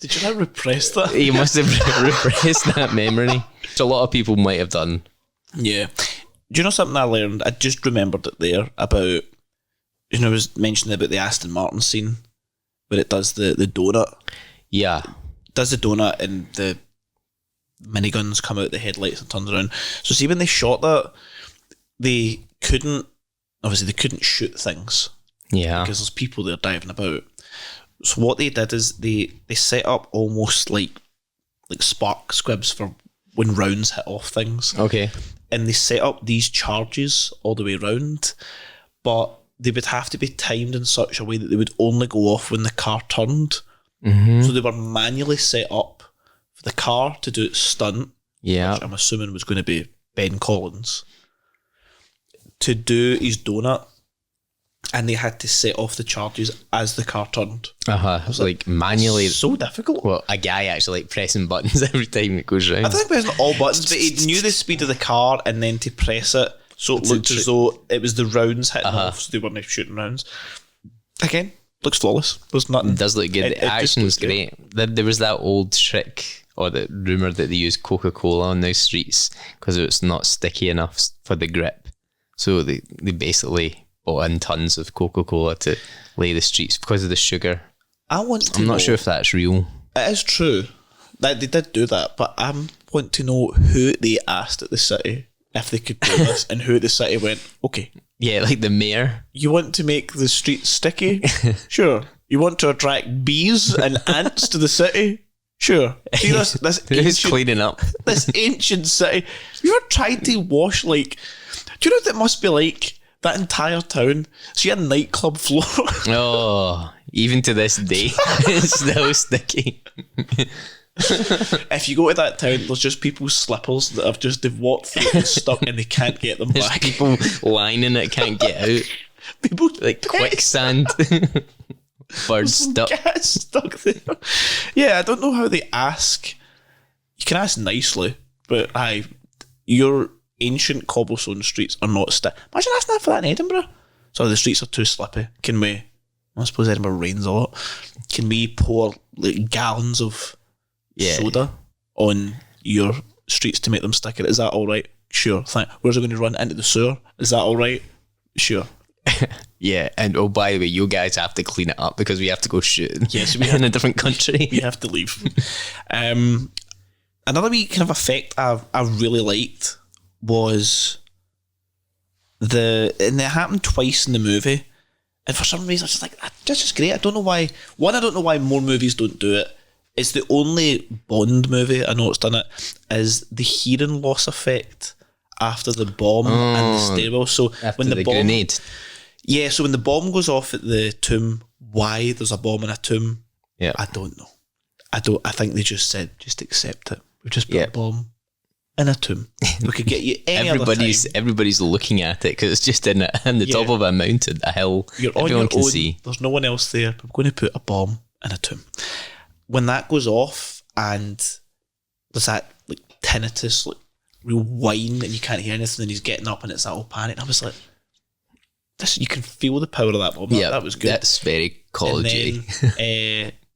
Speaker 2: Did you not repress that?
Speaker 1: He must have repressed that memory, which a lot of people might have done.
Speaker 2: Yeah. Do you know something I learned? I just remembered it there about, I was mentioning about the Aston Martin scene where it does the donut.
Speaker 1: Yeah.
Speaker 2: It does the donut and the miniguns come out the headlights and turns around. So see, when they shot that, they couldn't shoot things.
Speaker 1: Yeah.
Speaker 2: Because there's people there diving about. So what they did is they set up almost like spark squibs for when rounds hit off things.
Speaker 1: Okay.
Speaker 2: And they set up these charges all the way around, but they would have to be timed in such a way that they would only go off when the car turned. Mm-hmm. So they were manually set up for the car to do its stunt.
Speaker 1: Yeah.
Speaker 2: Which I'm assuming was going to be Ben Collins. to do his donut, and they had to set off the charges as the car turned.
Speaker 1: It was like manually.
Speaker 2: So difficult.
Speaker 1: Well, a guy actually like pressing buttons every time it goes round.
Speaker 2: I think pressing all buttons, but he knew the speed of the car, and then to press it, so it looked as though it was the rounds hitting off, so they weren't shooting rounds. Again, looks flawless. There's nothing.
Speaker 1: It does look good. The action was great. There was that old trick, or the rumour that they use Coca-Cola on those streets because it's not sticky enough for the grip. So they basically bought in tons of Coca-Cola to lay the streets because of the sugar. I'm not sure if that's real.
Speaker 2: It is true. They did do that, but I want to know who they asked at the city if they could do this, and who at the city went, okay.
Speaker 1: Yeah, like the mayor.
Speaker 2: You want to make the streets sticky? Sure. You want to attract bees and ants to the city? Sure. See this
Speaker 1: ancient, cleaning up.
Speaker 2: This ancient city. You ever tried to wash, like, do you know what it must be like? That entire town. So you had a nightclub floor.
Speaker 1: Oh, even to this day, it's still sticky.
Speaker 2: If you go to that town, there's just people's slippers that they've walked through and stuck, and they can't get them
Speaker 1: There's
Speaker 2: back.
Speaker 1: People lying in it, can't get out.
Speaker 2: People
Speaker 1: like quicksand. Birds stuck.
Speaker 2: Get stuck there. Yeah, I don't know how they ask. You can ask nicely, but your ancient cobblestone streets are not stick. Imagine asking that for that in Edinburgh. So the streets are too slippy. Can we? I suppose Edinburgh rains a lot. Can we pour like gallons of soda on your streets to make them sticker? Is that all right? Sure. Where's it going to run? Into the sewer? Is that all right? Sure.
Speaker 1: Yeah, and oh, by the way, you guys have to clean it up because we have to go shooting.
Speaker 2: Yes,
Speaker 1: we in a different country.
Speaker 2: We have to leave. Another wee kind of effect I really liked was and it happened twice in the movie, and for some reason I was just like, that's just great. I don't know why. One, I don't know why more movies don't do it. It's the only Bond movie I know it's done it, is the hearing loss effect after the bomb and the stairwell. So
Speaker 1: when the bomb, grenade.
Speaker 2: Yeah, so when the bomb goes off at the tomb, why there's a bomb in a tomb, I don't know. I think they just said, just accept it. We've just put a bomb in a tomb. We could get you any other time.
Speaker 1: Everybody's looking at it because it's just in the top of a mountain, a hill.
Speaker 2: You're
Speaker 1: Everyone
Speaker 2: on your
Speaker 1: can
Speaker 2: own.
Speaker 1: see.
Speaker 2: There's no one else there. I'm going to put a bomb in a tomb. When that goes off and there's that like tinnitus, like real whine, and you can't hear anything, and he's getting up and it's that whole panic. I was like, you can feel the power of that bomb. Yeah, that was good.
Speaker 1: That's very Call of Duty.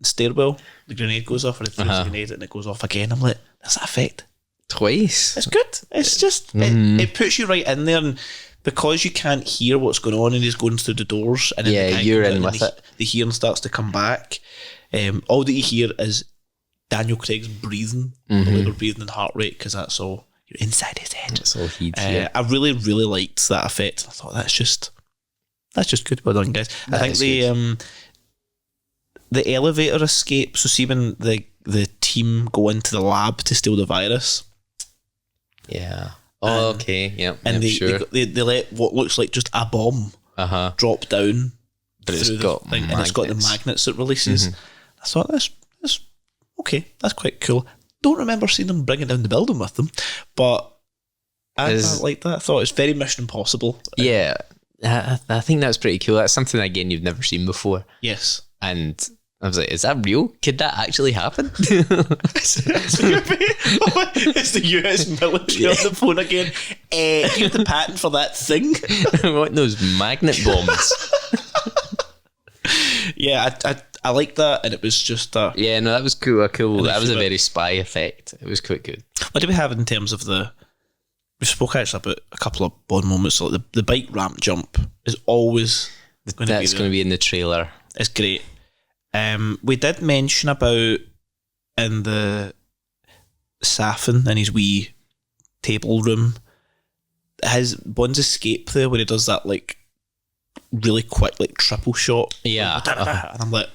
Speaker 2: Stairwell, the grenade goes off, or it throws the grenade and it goes off again. I'm like, that's that effect.
Speaker 1: Twice.
Speaker 2: It's good. It's just it puts you right in there, and because you can't hear what's going on, and he's going through the doors, and
Speaker 1: you're in with it.
Speaker 2: The hearing starts to come back. All that you hear is Daniel Craig's breathing, the breathing and heart rate, because that's all you're inside his head.
Speaker 1: That's all he'd
Speaker 2: I really, really liked that effect. I thought that's just good. Well done, guys. I think the elevator escape. So see when the team go into the lab to steal the virus.
Speaker 1: Yeah. Oh, okay. Yeah.
Speaker 2: And they let what looks like just a bomb drop down,
Speaker 1: but it's got
Speaker 2: and it's got the magnets it releases. I thought that's okay. That's quite cool. Don't remember seeing them bringing down the building with them, but I like that. I thought it's very Mission Impossible.
Speaker 1: Yeah, I think that's pretty cool. That's something again you've never seen before.
Speaker 2: Yes,
Speaker 1: and I was like, is that real? Could that actually happen?
Speaker 2: It's the US military on the phone again. Do you have the patent for that thing?
Speaker 1: What, those magnet bombs?
Speaker 2: Yeah, I like that, and it was just
Speaker 1: yeah, no, that was cool. That was a very spy effect. It was quite good.
Speaker 2: What do we have in terms of we spoke actually about a couple of Bond moments. Like the bike ramp jump is always going to
Speaker 1: be in the trailer.
Speaker 2: It's great. We did mention about in the Safin in his wee table room, his Bond's escape there where he does that like really quick like triple shot.
Speaker 1: Yeah,
Speaker 2: and I'm like,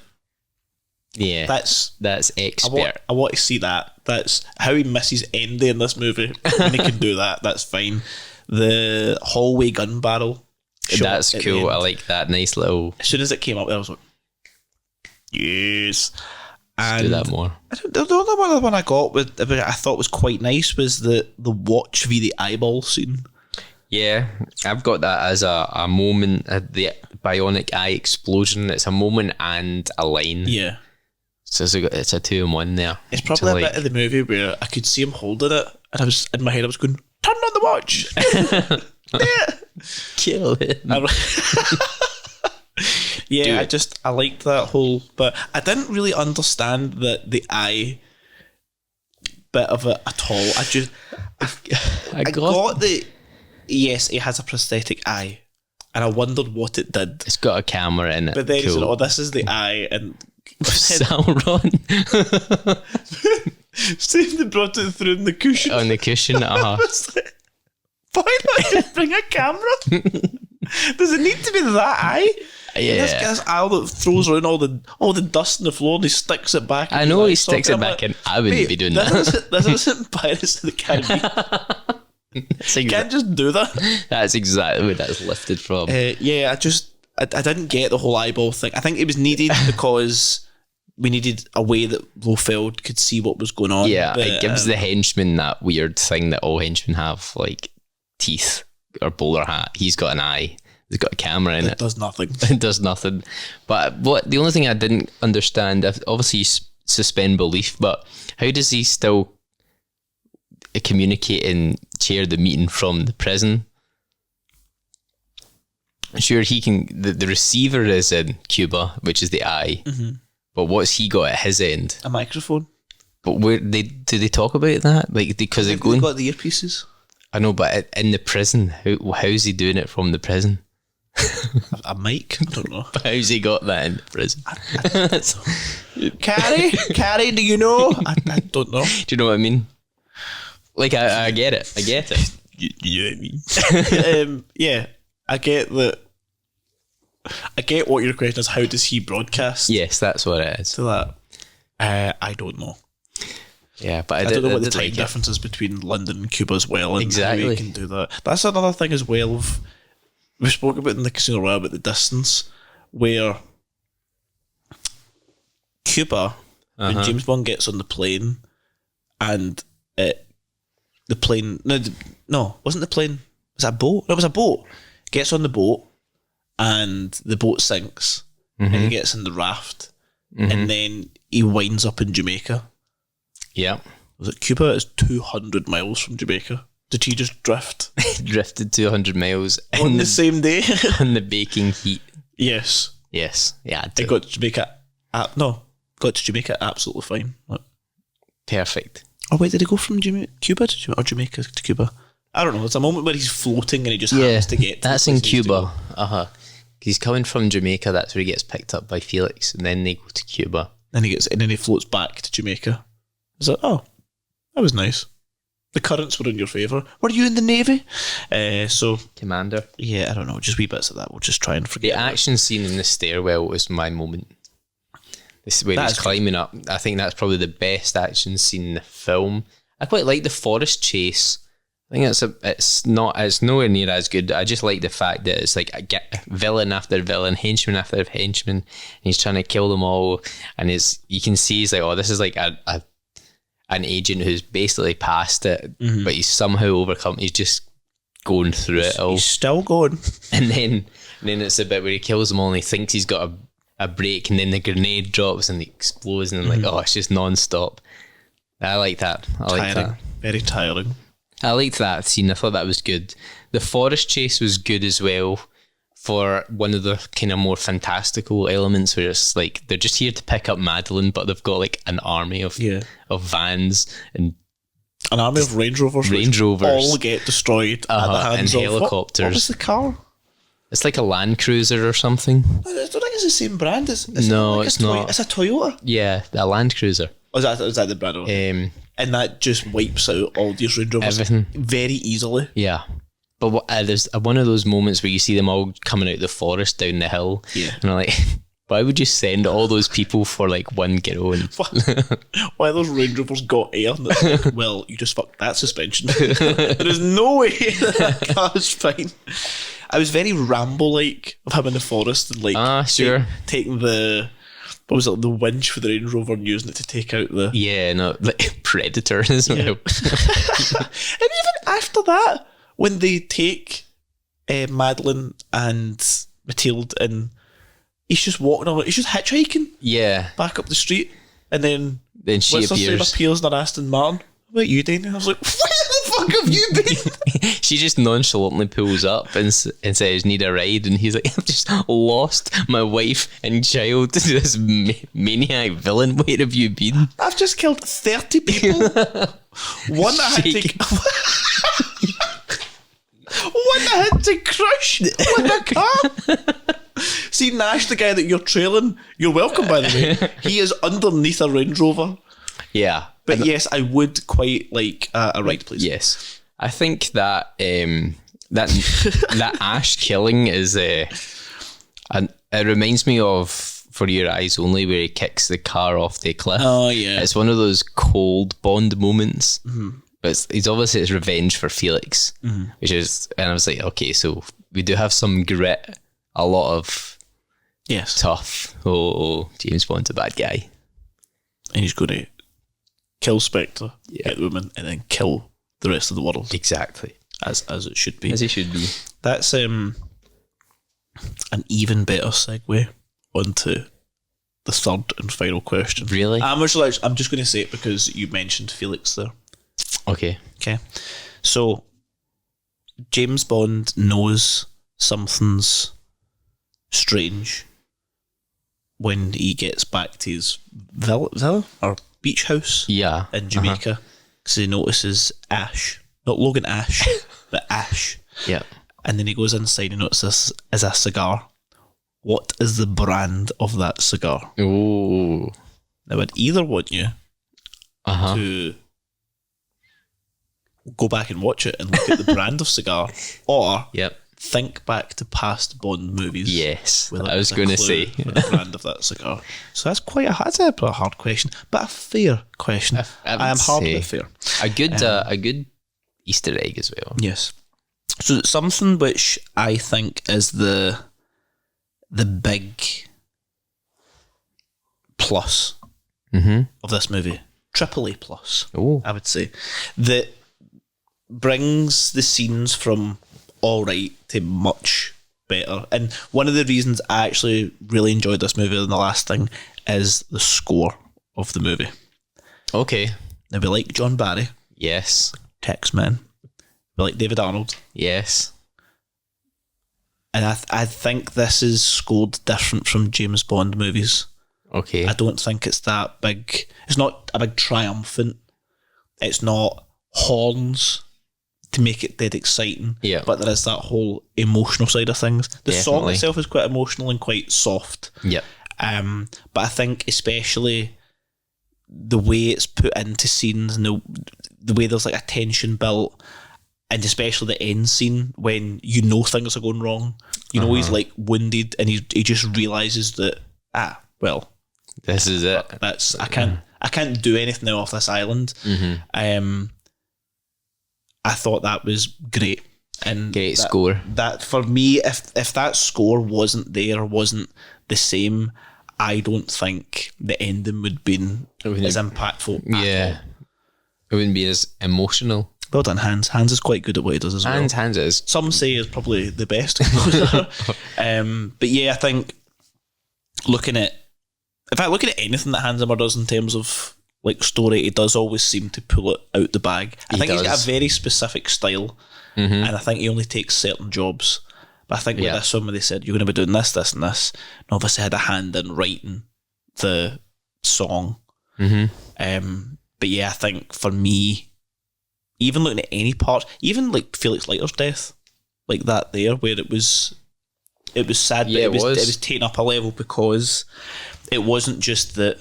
Speaker 1: yeah, that's expert.
Speaker 2: I want to see that. That's how he misses Andy in this movie. When he can do that, that's fine. The hallway gun barrel.
Speaker 1: That's cool. I like that. Nice little.
Speaker 2: As soon as it came up, I was like, yes.
Speaker 1: And do that more.
Speaker 2: The other one I got I thought was quite nice was the watch via the eyeball scene.
Speaker 1: Yeah, I've got that as a moment, the bionic eye explosion. It's a moment and a line.
Speaker 2: Yeah.
Speaker 1: So it's a 2-in-1 there.
Speaker 2: It's probably a bit of the movie where I could see him holding it, and I was in my head, I was going, turn on the watch.
Speaker 1: Kill him.
Speaker 2: Yeah, I liked that whole, but I didn't really understand the eye bit of it at all. I got the, yes, it has a prosthetic eye, and I wondered what it did.
Speaker 1: It's got a camera in it.
Speaker 2: But then he said, oh, this is the eye, and
Speaker 1: Sauron.
Speaker 2: Steve, they brought it through in the cushion.
Speaker 1: On the cushion,
Speaker 2: Why not just bring a camera? Does it need to be that eye?
Speaker 1: Yeah.
Speaker 2: This guy's eye that throws around all the dust on the floor and he sticks it back.
Speaker 1: I know he sticks it back in. I wouldn't be doing that.
Speaker 2: This isn't Pirates of the Caribbean. You can't just do that.
Speaker 1: That's exactly where that's lifted from.
Speaker 2: Yeah, I didn't get the whole eyeball thing. I think it was needed because we needed a way that Blofeld could see what was going on.
Speaker 1: Yeah, it gives the henchman that weird thing that all henchmen have, like teeth or bowler hat. He's got an eye. He's got a camera in it.
Speaker 2: It does nothing.
Speaker 1: It does nothing. But the only thing I didn't understand, obviously you suspend belief, but how does he still communicate and chair the meeting from the prison? Sure, he can. The receiver is in Cuba, which is the eye. Mm-hmm. But what's he got at his end?
Speaker 2: A microphone.
Speaker 1: But do they talk about that? Like because they've
Speaker 2: got the earpieces.
Speaker 1: I know, but in the prison, how's he doing it from the prison?
Speaker 2: A mic? I don't know.
Speaker 1: How's he got that in the prison?
Speaker 2: Carrie, do you know? I don't know.
Speaker 1: Do you know what I mean? Like, I get it. I get it.
Speaker 2: You know what I mean? Yeah, I get that. I get what your question is. How does he broadcast?
Speaker 1: Yes, that's what it is.
Speaker 2: To that, I don't know.
Speaker 1: Yeah, but
Speaker 2: I don't know what the time difference is between London and Cuba as well, and
Speaker 1: exactly.
Speaker 2: how you can do that. That's another thing as well. We spoke about in the Casino Royale about the distance, where Cuba, when James Bond gets on the plane, and the plane, no, wasn't the plane? Was that a boat? No, it was a boat. Gets on the boat, and the boat sinks, and he gets in the raft, and then he winds up in Jamaica.
Speaker 1: Yeah.
Speaker 2: Was it Cuba is 200 miles from Jamaica? Did he just drift?
Speaker 1: Drifted 200 miles
Speaker 2: on the same day?
Speaker 1: On the baking heat.
Speaker 2: Yes.
Speaker 1: Yes. Yeah.
Speaker 2: I got to Jamaica. Got to Jamaica absolutely fine.
Speaker 1: Perfect.
Speaker 2: Oh wait, did he go from Cuba to Jamaica, or Jamaica to Cuba? I don't know. It's a moment where he's floating and he just happens to get.
Speaker 1: That's in Cuba. He's coming from Jamaica. That's where he gets picked up by Felix, and then they go to Cuba.
Speaker 2: And then he floats back to Jamaica. I was like, oh, that was nice. The currents were in your favour. Were you in the Navy? So
Speaker 1: Commander.
Speaker 2: Yeah, I don't know. Just wee bits of that. We'll just try and forget.
Speaker 1: The action scene in the stairwell was my moment. This is where he's climbing up. I think that's probably the best action scene in the film. I quite like the forest chase. I think it's nowhere near as good. I just like the fact that it's like villain after villain, henchman after henchman, and he's trying to kill them all. And you can see he's like, oh, this is like an agent who's basically past it, but he's somehow overcome. He's just going through it all.
Speaker 2: He's still going.
Speaker 1: And then it's the bit where he kills them all and he thinks he's got a break, and then the grenade drops and it explodes, and like, oh, it's just non-stop. I like that.
Speaker 2: Very tiring.
Speaker 1: I liked that scene. I thought that was good. The forest chase was good as well, for one of the kind of more fantastical elements where it's like they're just here to pick up Madeline, but they've got like an army of vans and
Speaker 2: an army of Range Rovers all get destroyed at the hands
Speaker 1: and helicopters.
Speaker 2: What was the car?
Speaker 1: It's like a Land Cruiser or something.
Speaker 2: I don't think it's the same brand.
Speaker 1: It's not.
Speaker 2: It's a Toyota.
Speaker 1: Yeah, a Land Cruiser.
Speaker 2: Oh, is that the brand? And that just wipes out all these Range Rovers
Speaker 1: everything
Speaker 2: very easily.
Speaker 1: Yeah. But there's one of those moments where you see them all coming out of the forest down the hill.
Speaker 2: Yeah.
Speaker 1: And I'm like, why would you send all those people for like one girl?
Speaker 2: Why those Range Rovers got air? Like, well, you just fucked that suspension. There is no way that car's fine. I was very Rambo-like of him in the forest and like taking the... What was it, the winch for the Range Rover and using it to take out the...
Speaker 1: Yeah, no, like Predator as well.
Speaker 2: And even after that, when they take Madeline and Mathilde and he's just walking along, he's just hitchhiking back up the street, and then
Speaker 1: she
Speaker 2: appears in her Aston Martin. What about you, Dana? I was like, where the fuck have you been?
Speaker 1: She just nonchalantly pulls up and says, need a ride, and he's like, I've just lost my wife and child to this maniac villain. Where have you been?
Speaker 2: I've just killed 30 people. One I had to one I had to crush with a car. See, Nash, the guy that you're trailing, you're welcome, by the way. He is underneath a Range Rover.
Speaker 1: Yeah.
Speaker 2: But yes, I would quite like a ride, please.
Speaker 1: Yes. I think that that Ash killing is it reminds me of For Your Eyes Only, where he kicks the car off the cliff.
Speaker 2: Oh, yeah.
Speaker 1: It's one of those cold Bond moments. Mm-hmm. But it's obviously it's revenge for Felix, which is, and I was like, okay, so we do have some grit, a lot of tough. Oh, James Bond's a bad guy,
Speaker 2: and he's going to kill Spectre, get the woman, and then kill the rest of the world.
Speaker 1: Exactly,
Speaker 2: as it should be.
Speaker 1: As he should be.
Speaker 2: That's an even better segue onto the third and final question.
Speaker 1: Really?
Speaker 2: I'm just going to say it because you mentioned Felix there.
Speaker 1: Okay.
Speaker 2: So James Bond knows something's strange when he gets back to his villa or beach house in Jamaica, because he notices Ash, not Logan Ash, but Ash.
Speaker 1: Yeah.
Speaker 2: And then he goes inside and notices is a cigar. What is the brand of that cigar?
Speaker 1: Oh.
Speaker 2: Now, I'd either want you to go back and watch it and look at the brand of cigar, or think back to past Bond movies.
Speaker 1: Yes, I was going to say
Speaker 2: the brand of that cigar. So that's a hard question, but a fair question. I am hard but fair.
Speaker 1: A good Easter egg as well.
Speaker 2: Yes. So something which I think is the big plus of this movie, AAA plus. I would say that brings the scenes from all right to much better. And one of the reasons I actually really enjoyed this movie than the last thing is the score of the movie.
Speaker 1: Okay.
Speaker 2: Now, we like John Barry.
Speaker 1: Yes.
Speaker 2: Taxman. We like David Arnold.
Speaker 1: Yes.
Speaker 2: And I think this is scored different from James Bond movies.
Speaker 1: Okay.
Speaker 2: I don't think it's that big. It's not a big triumphant. It's not horns to make it dead exciting.
Speaker 1: Yeah.
Speaker 2: But there is that whole emotional side of things. The song itself is quite emotional and quite soft.
Speaker 1: Yeah.
Speaker 2: But I think especially the way it's put into scenes and the way there's like a tension built, and especially the end scene when you know things are going wrong. You know he's like wounded and he just realises that
Speaker 1: this is it.
Speaker 2: That's I can't do anything now off this island. I thought that was great. And
Speaker 1: great score.
Speaker 2: That for me, if that score wasn't the same, I don't think the ending would be as impactful.
Speaker 1: Yeah. It wouldn't be as emotional.
Speaker 2: Well done, Hans. Hans is quite good at what he does as well.
Speaker 1: Hans is.
Speaker 2: Some say is probably the best. But yeah, I think looking at anything that Hans Zimmer does in terms of like story, he does always seem to pull it out the bag. I think he's got a very specific style, and I think he only takes certain jobs. But I think with this one, where they said you're going to be doing this, this, and this, and obviously had a hand in writing the song. But yeah, I think for me, even looking at any part, even like Felix Leiter's death, like that there, where it was sad, but it was taken up a level because it wasn't just that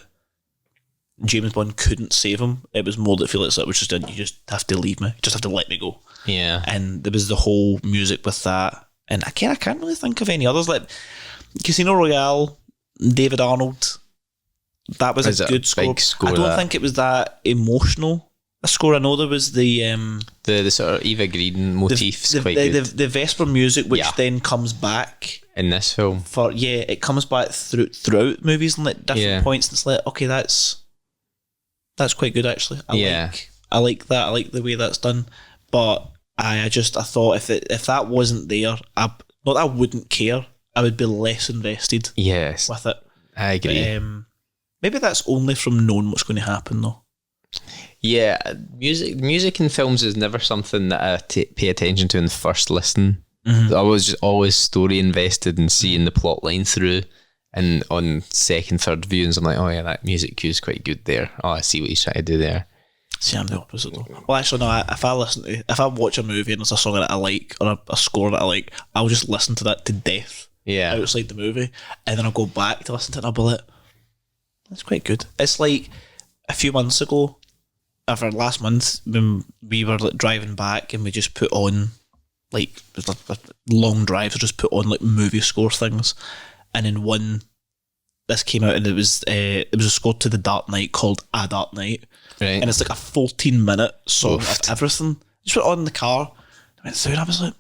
Speaker 2: James Bond couldn't save him. It was more that Felix Leiter was just you just have to leave me, you just have to let me go.
Speaker 1: Yeah. And
Speaker 2: there was the whole music with that, and I can't really think of any others like Casino Royale, David Arnold. That was a good score. I don't think it was that emotional a score. I know there was the
Speaker 1: sort of Eva Green motifs quite good.
Speaker 2: The Vesper music, which then comes back
Speaker 1: in this film.
Speaker 2: It comes back throughout movies and at different points. And it's like, okay, that's quite good actually. I like that. I like the way that's done. But I thought if that wasn't there, not that I wouldn't care, I would be less invested.
Speaker 1: Yes,
Speaker 2: with it.
Speaker 1: I agree.
Speaker 2: But, maybe that's only from knowing what's going to happen, though.
Speaker 1: Yeah, music in films is never something that I pay attention to in the first listen. Mm-hmm. I was just always story invested in seeing the plot line through, and on second, third viewings, I'm like, oh yeah, that music cue is quite good there. Oh, I see what he's trying to do there.
Speaker 2: See, I'm the opposite though. Well, actually, no. If I watch a movie and there's a song that I like or a score that I like, I'll just listen to that to death.
Speaker 1: Yeah.
Speaker 2: Outside the movie, and then I'll go back to listen to it and I'll be like, that's quite good. It's like a few months ago, last month, when we were like driving back and we just put on like long drives, just put on like movie score things, and in one, this came out and it was a score to The Dark Knight called A Dark Knight, right? And it's like a 14-minute song of everything. Just put it on in the car. I went through and I was like,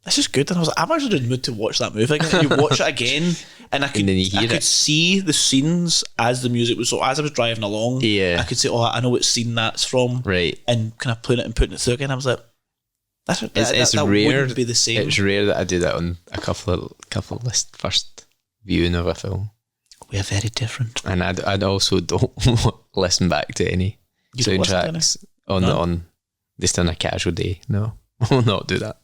Speaker 2: this is good. And I was like, I'm actually in the mood to watch that movie again. And you watch it again, and I could see the scenes as the music was. So as I was driving along, I could say, oh, I know what scene that's from,
Speaker 1: right?
Speaker 2: And kind of putting it and putting it through again. I was like,
Speaker 1: it's
Speaker 2: that
Speaker 1: rare.
Speaker 2: Wouldn't be the same.
Speaker 1: It's rare that I do that on a couple first viewing of a film.
Speaker 2: We are very different,
Speaker 1: and I also don't listen back to any soundtracks on just on a casual day. No, I will not do that.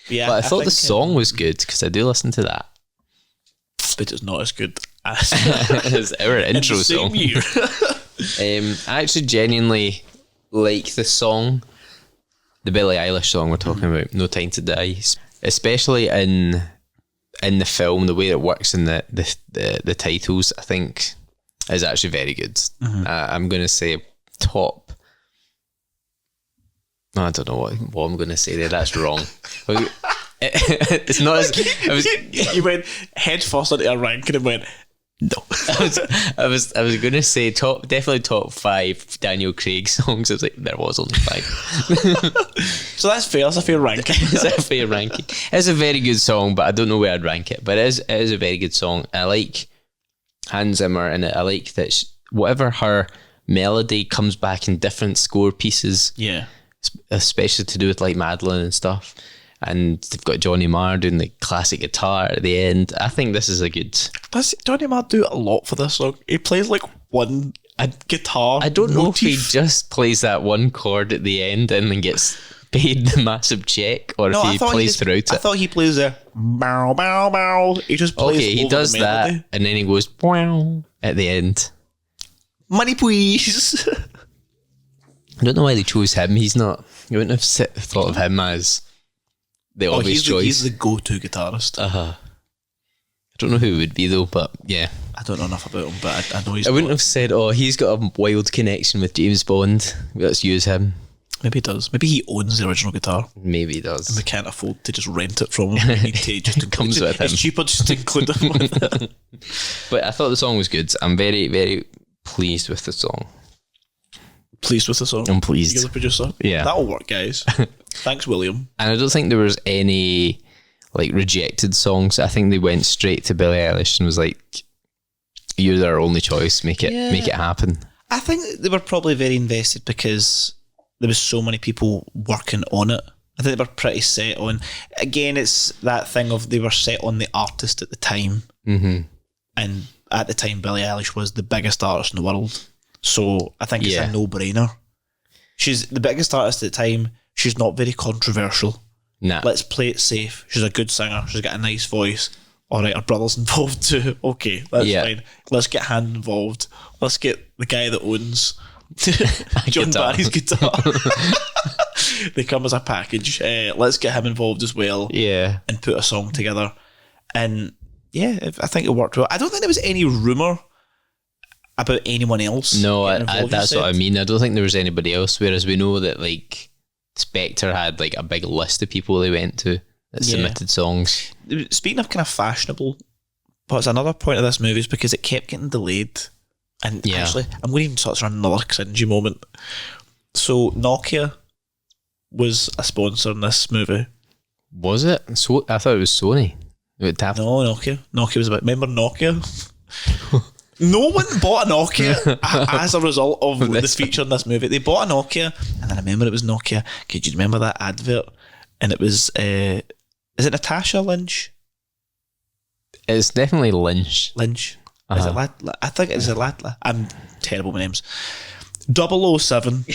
Speaker 2: Yeah,
Speaker 1: but I thought the song was good because I do listen to that.
Speaker 2: But it's not as good as
Speaker 1: our intro
Speaker 2: in the
Speaker 1: song.
Speaker 2: Year.
Speaker 1: I actually genuinely like the song, the Billie Eilish song we're talking about, "No Time to Die," especially in the film. The way it works in the titles, I think, is actually very good. Mm-hmm. I'm going to say top. No, I don't know what I'm going to say there. That's wrong. It's not as...
Speaker 2: You went head first into a ranking and went, no.
Speaker 1: I was going to say definitely top 5 Daniel Craig songs. I was like, there was only 5.
Speaker 2: So that's fair. That's a fair ranking.
Speaker 1: It's a fair ranking. It's a very good song, but I don't know where I'd rank it. But it is a very good song. I like Hans Zimmer, and I like that whatever her melody comes back in different score pieces.
Speaker 2: Yeah.
Speaker 1: Especially to do with like Madeline and stuff, and they've got Johnny Marr doing the classic guitar at the end. I think this is a good.
Speaker 2: Does Johnny Marr do a lot for this song? He plays like one guitar.
Speaker 1: I don't know if he
Speaker 2: motif.
Speaker 1: just plays that one chord at the end and then gets paid the massive check, or if he plays throughout it.
Speaker 2: I thought he plays a bow bow bow. He just plays.
Speaker 1: Okay, he does that, and then he goes wow at the end.
Speaker 2: Money, please.
Speaker 1: I don't know why they chose him. He's not. You wouldn't have thought of him as the obvious choice.
Speaker 2: He's the go-to guitarist.
Speaker 1: I don't know who it would be though, but yeah.
Speaker 2: I don't know enough about him, but I know he's.
Speaker 1: I wouldn't have said, oh, he's got a wild connection with James Bond. Let's use him.
Speaker 2: Maybe he does. Maybe he owns the original guitar.
Speaker 1: Maybe he does.
Speaker 2: And we can't afford to just rent it from him. We need to just
Speaker 1: it comes with him.
Speaker 2: It's cheaper just to include him with it.
Speaker 1: But I thought the song was good. I'm very, very pleased with the song.
Speaker 2: Pleased with the song?
Speaker 1: I'm pleased.
Speaker 2: You're the producer?
Speaker 1: Yeah.
Speaker 2: That'll work, guys. Thanks, William.
Speaker 1: And I don't think there was any like rejected songs. I think they went straight to Billie Eilish and was like, you're our only choice. Make it happen.
Speaker 2: I think they were probably very invested because there was so many people working on it. I think they were pretty set on. Again, it's that thing of they were set on the artist at the time. Mm-hmm. And at the time, Billie Eilish was the biggest artist in the world. So I think it's a no-brainer. She's the biggest artist at the time. She's not very controversial.
Speaker 1: Nah.
Speaker 2: Let's play it safe. She's a good singer. She's got a nice voice. All right, her brother's involved too. Okay, that's fine. Let's get Hand involved. Let's get the guy that owns John Barry's guitar. They come as a package. Let's get him involved as well.
Speaker 1: Yeah.
Speaker 2: And put a song together. And yeah, I think it worked well. I don't think there was any rumour about anyone else.
Speaker 1: No, that's what I mean. I don't think there was anybody else, whereas we know that like Spectre had like a big list of people they went to that submitted songs.
Speaker 2: Speaking of kind of fashionable, but it's another point of this movie is because it kept getting delayed. And actually, I'm going to even touch on another cringy moment. So Nokia was a sponsor in this movie.
Speaker 1: Was it? I thought it was Sony.
Speaker 2: No, Nokia. Nokia was about... Remember Nokia? No one bought a Nokia as a result of the feature in this movie. They bought a Nokia, and then I remember it was Nokia. Could you remember that advert? And it was, is it Natasha Lynch?
Speaker 1: It's definitely Lynch.
Speaker 2: Lynch. Is it I think it's a I'm terrible with names. 007.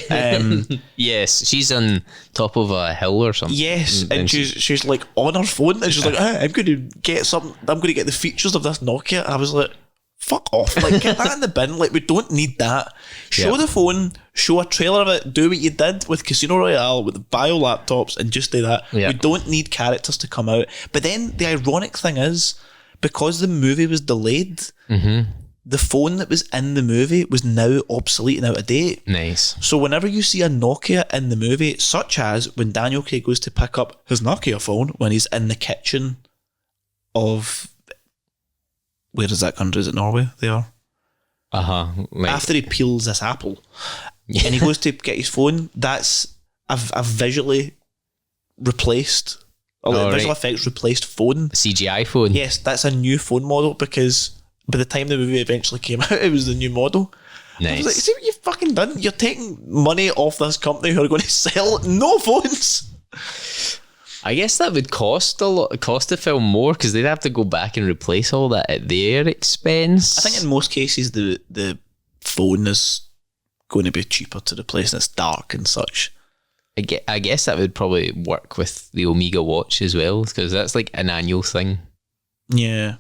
Speaker 1: Yes, she's on top of a hill or something.
Speaker 2: Yes, and she's like on her phone, and she's like, I'm going to get the features of this Nokia. And I was like, fuck off, like get that in the bin. Like, we don't need that. Show the phone, show a trailer of it, do what you did with Casino Royale with the bio laptops, and just do that. We don't need characters to come out. But then the ironic thing is, because the movie was delayed, the phone that was in the movie was now obsolete and out of date.
Speaker 1: Nice.
Speaker 2: So whenever you see a Nokia in the movie, such as when Daniel Craig goes to pick up his Nokia phone when he's in the kitchen of... Where is that country? Is it Norway? They are.
Speaker 1: Like,
Speaker 2: after he peels this apple and he goes to get his phone, that's a visually replaced... visual effects replaced phone.
Speaker 1: CGI phone.
Speaker 2: Yes, that's a new phone model because by the time the movie eventually came out, it was the new model.
Speaker 1: Nice.
Speaker 2: I was like, see what you've fucking done? You're taking money off this company who are going to sell no phones.
Speaker 1: I guess that would cost the film more because they'd have to go back and replace all that at their expense.
Speaker 2: I think in most cases the phone is going to be cheaper to replace and it's dark and such.
Speaker 1: I guess that would probably work with the Omega watch as well because that's like an annual thing.
Speaker 2: Yeah.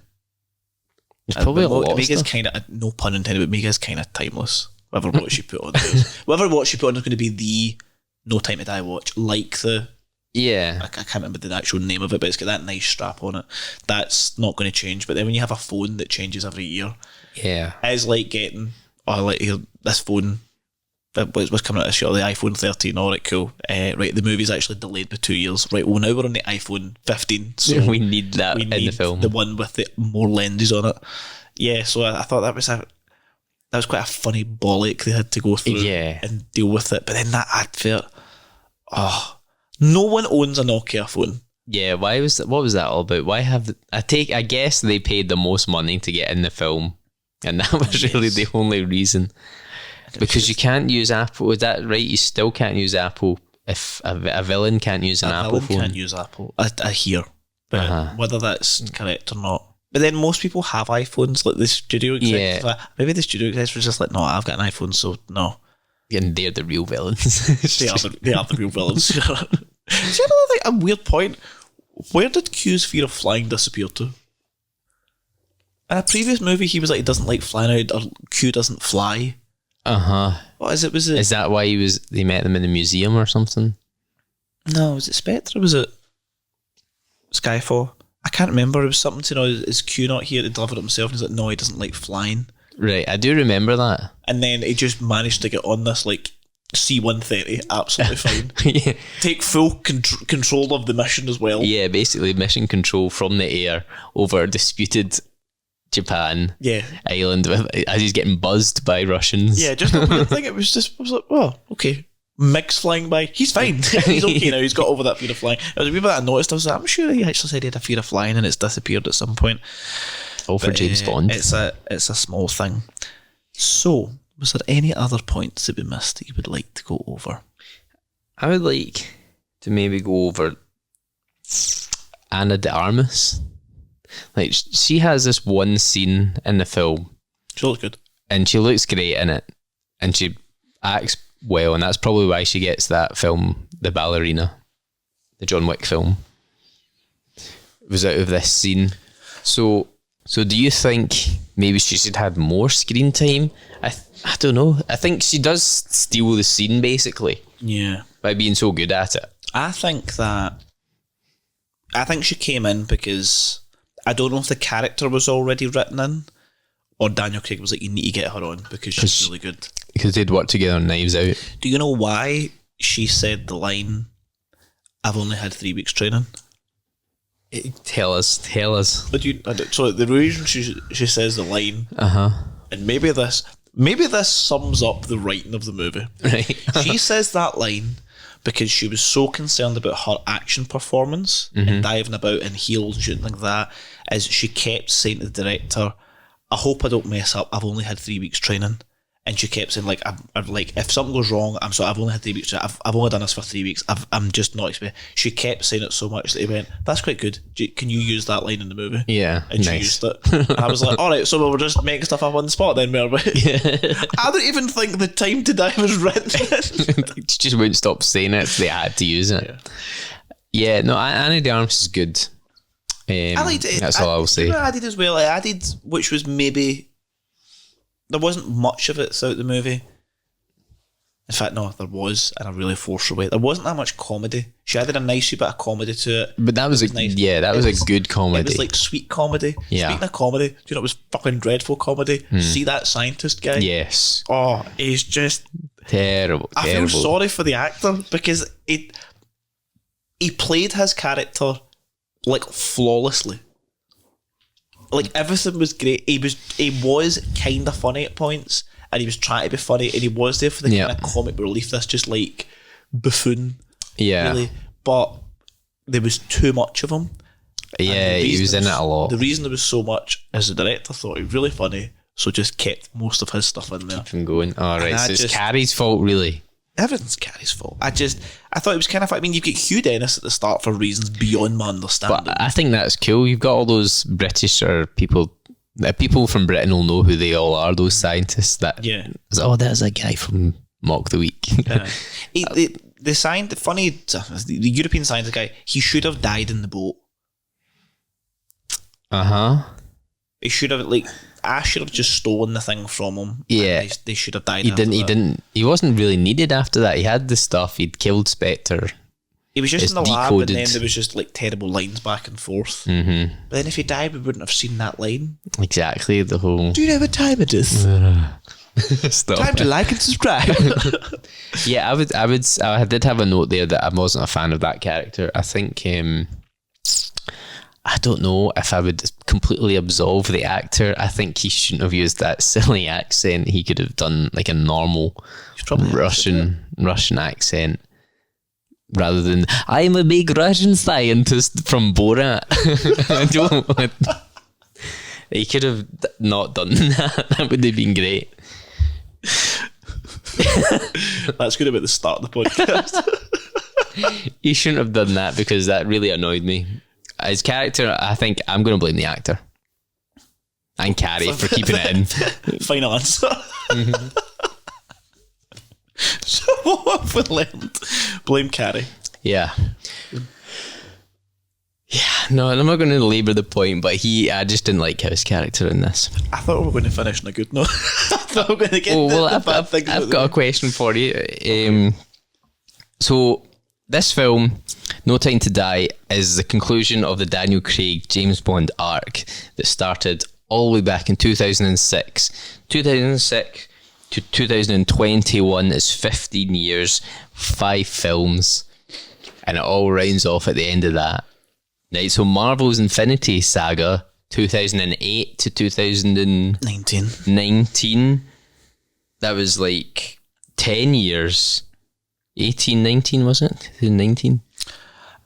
Speaker 1: There's probably a lot
Speaker 2: Omega's
Speaker 1: of stuff.
Speaker 2: kind of, no pun intended, but Omega's kind of timeless. Whatever watch you put on is. Whatever watch you put on is going to be the No Time to Die watch. Like the...
Speaker 1: Yeah.
Speaker 2: I can't remember the actual name of it, but it's got that nice strap on it. That's not going to change. But then when you have a phone that changes every year...
Speaker 1: Yeah.
Speaker 2: It's like getting... this phone... What's coming out this year? The iPhone 13. All right, cool. Right, the movie's actually delayed by 2 years. Right, well, now we're on the iPhone 15. So
Speaker 1: we need that in the film.
Speaker 2: The one with the more lenses on it. Yeah, so I thought that was quite a funny bollock they had to go through and deal with it. But then that advert, no one owns a Nokia phone.
Speaker 1: Yeah, what was that all about? Why have I guess they paid the most money to get in the film, and that was really the only reason. Because you can't use Apple. Is that right? You still can't use Apple if a villain can't use an Apple phone.
Speaker 2: A villain can't use Apple. I hear, but whether that's correct or not. But then most people have iPhones, like the studio execs.
Speaker 1: Yeah.
Speaker 2: Maybe the studio execs were just like, no, I've got an iPhone, so no.
Speaker 1: And they're the real villains.
Speaker 2: they are the real villains. See, another thing, a weird point. Where did Q's fear of flying disappear to? In a previous movie, he was like, he doesn't like flying out, or Q doesn't fly. What is it? Was it?
Speaker 1: Is that why they met them in the museum or something?
Speaker 2: No, was it Spectre? Was it Skyfall? I can't remember. It was something to know, is Q not here to deliver it himself? And he's like, no, he doesn't like flying.
Speaker 1: Right, I do remember that.
Speaker 2: And then he just managed to get on this like C-130, absolutely fine.
Speaker 1: Yeah.
Speaker 2: Take full control of the mission as well.
Speaker 1: Yeah, basically mission control from the air over disputed Japan island as he's getting buzzed by Russians.
Speaker 2: Yeah, just a weird thing. I was like, oh, okay. MiG's flying by. He's fine. He's okay now. He's got over that fear of flying. It was a wee bit I noticed. I was like, I'm sure he actually said he had a fear of flying and it's disappeared at some point.
Speaker 1: All for James Bond.
Speaker 2: It's a small thing. So, was there any other points that we missed that you would like to go over?
Speaker 1: I would like to maybe go over Anna de Armas. Like, she has this one scene in the film.
Speaker 2: She looks good. And
Speaker 1: she looks great in it. And she acts well, and that's probably why she gets that film, The Ballerina, the John Wick film. It was out of this scene. So do you think maybe she should have had more screen time? I don't know. I think she does steal the scene, basically.
Speaker 2: Yeah.
Speaker 1: By being so good at it.
Speaker 2: I think she came in because I don't know if the character was already written in or Daniel Craig was like, you need to get her on because she's really good.
Speaker 1: Because they'd worked together on Knives Out.
Speaker 2: Do you know why she said the line, I've only had 3 weeks training?
Speaker 1: Tell us.
Speaker 2: So the reason she says the line, and maybe this sums up the writing of the movie.
Speaker 1: Right.
Speaker 2: She says that line because she was so concerned about her action performance and diving about in heels and shooting like that, as she kept saying to the director, I hope I don't mess up. I've only had 3 weeks training. And she kept saying, like, I'm like, if something goes wrong, I'm sorry, I've only had 3 weeks. I've only done this for 3 weeks. I'm just not expecting. She kept saying it so much that he went, that's quite good. Can you use that line in the movie?
Speaker 1: Yeah,
Speaker 2: and she used it. And I was like, all right, so we'll just make stuff up on the spot then, were we? Yeah. I don't even think The Time to Die was written.
Speaker 1: She just wouldn't stop saying it. So they had to use it. Yeah, no, Annie de Armas is good. I liked it. That's all I'll say.
Speaker 2: I did as well. I did, which was maybe. There wasn't much of it throughout the movie. In fact, no, there was, in a really forced way. There wasn't that much comedy. She added a nice bit of comedy to it.
Speaker 1: But that was nice. Yeah, that was a good comedy.
Speaker 2: It was like sweet comedy.
Speaker 1: Yeah.
Speaker 2: Speaking of comedy, do you know it was fucking dreadful comedy? See that scientist guy?
Speaker 1: Yes.
Speaker 2: Oh, he's just
Speaker 1: terrible.
Speaker 2: I feel sorry for the actor because he played his character like flawlessly. Like everything was great. He was kind of funny at points, and he was trying to be funny, and he was there for the kind of comic relief. That's just like buffoon, really. But there was too much of him.
Speaker 1: Yeah, he was in it a lot.
Speaker 2: The reason there was so much is the director thought he was really funny, so just kept most of his stuff in there.
Speaker 1: Keep him going. All right, so it's Carrie's fault, really.
Speaker 2: Everything's Carrie's fault. I thought it was kind of. I mean, you get Hugh Dennis at the start for reasons beyond my understanding.
Speaker 1: But I think that's cool. You've got all those British or people from Britain will know who they all are. Those scientists that.
Speaker 2: Yeah.
Speaker 1: Oh, there's a guy from Mock the Week.
Speaker 2: The European scientist guy. He should have died in the boat. He should have Ash should have just stolen the thing from him.
Speaker 1: Yeah,
Speaker 2: they should have died.
Speaker 1: He wasn't really needed after that. He had the stuff. He'd killed Spectre.
Speaker 2: He was just in the lab, and then there was just like terrible lines back and forth.
Speaker 1: Mm-hmm.
Speaker 2: But then if he died, we wouldn't have seen that line.
Speaker 1: Exactly. The whole.
Speaker 2: Do you know what time it is?
Speaker 1: Stop.
Speaker 2: Time to like and subscribe.
Speaker 1: Yeah, I did have a note there that I wasn't a fan of that character. I think. I don't know if I would completely absolve the actor. I think he shouldn't have used that silly accent. He could have done like a normal Russian accent rather than I'm a big Russian scientist from Borat. I don't. He could have not done that. That would have been great.
Speaker 2: That's good about the start of the podcast.
Speaker 1: He shouldn't have done that because that really annoyed me. His character, I think I'm going to blame the actor and Carrie for keeping it in.
Speaker 2: Final answer. Mm-hmm. So what have we learned? Blame Carrie.
Speaker 1: Yeah. Yeah, no, I'm not going to labour the point, but I just didn't like his character in this.
Speaker 2: I thought we were going to finish on a good note. I thought we were going to get
Speaker 1: I've got a question for you. So this film, No Time to Die, is the conclusion of the Daniel Craig James Bond arc that started all the way back in 2006. 2006 to 2021 is 15 years, 5 films, and it all rounds off at the end of that. Right, so Marvel's Infinity Saga, 2008 to 2019. That was like 10 years. 18, 19, was it? 19?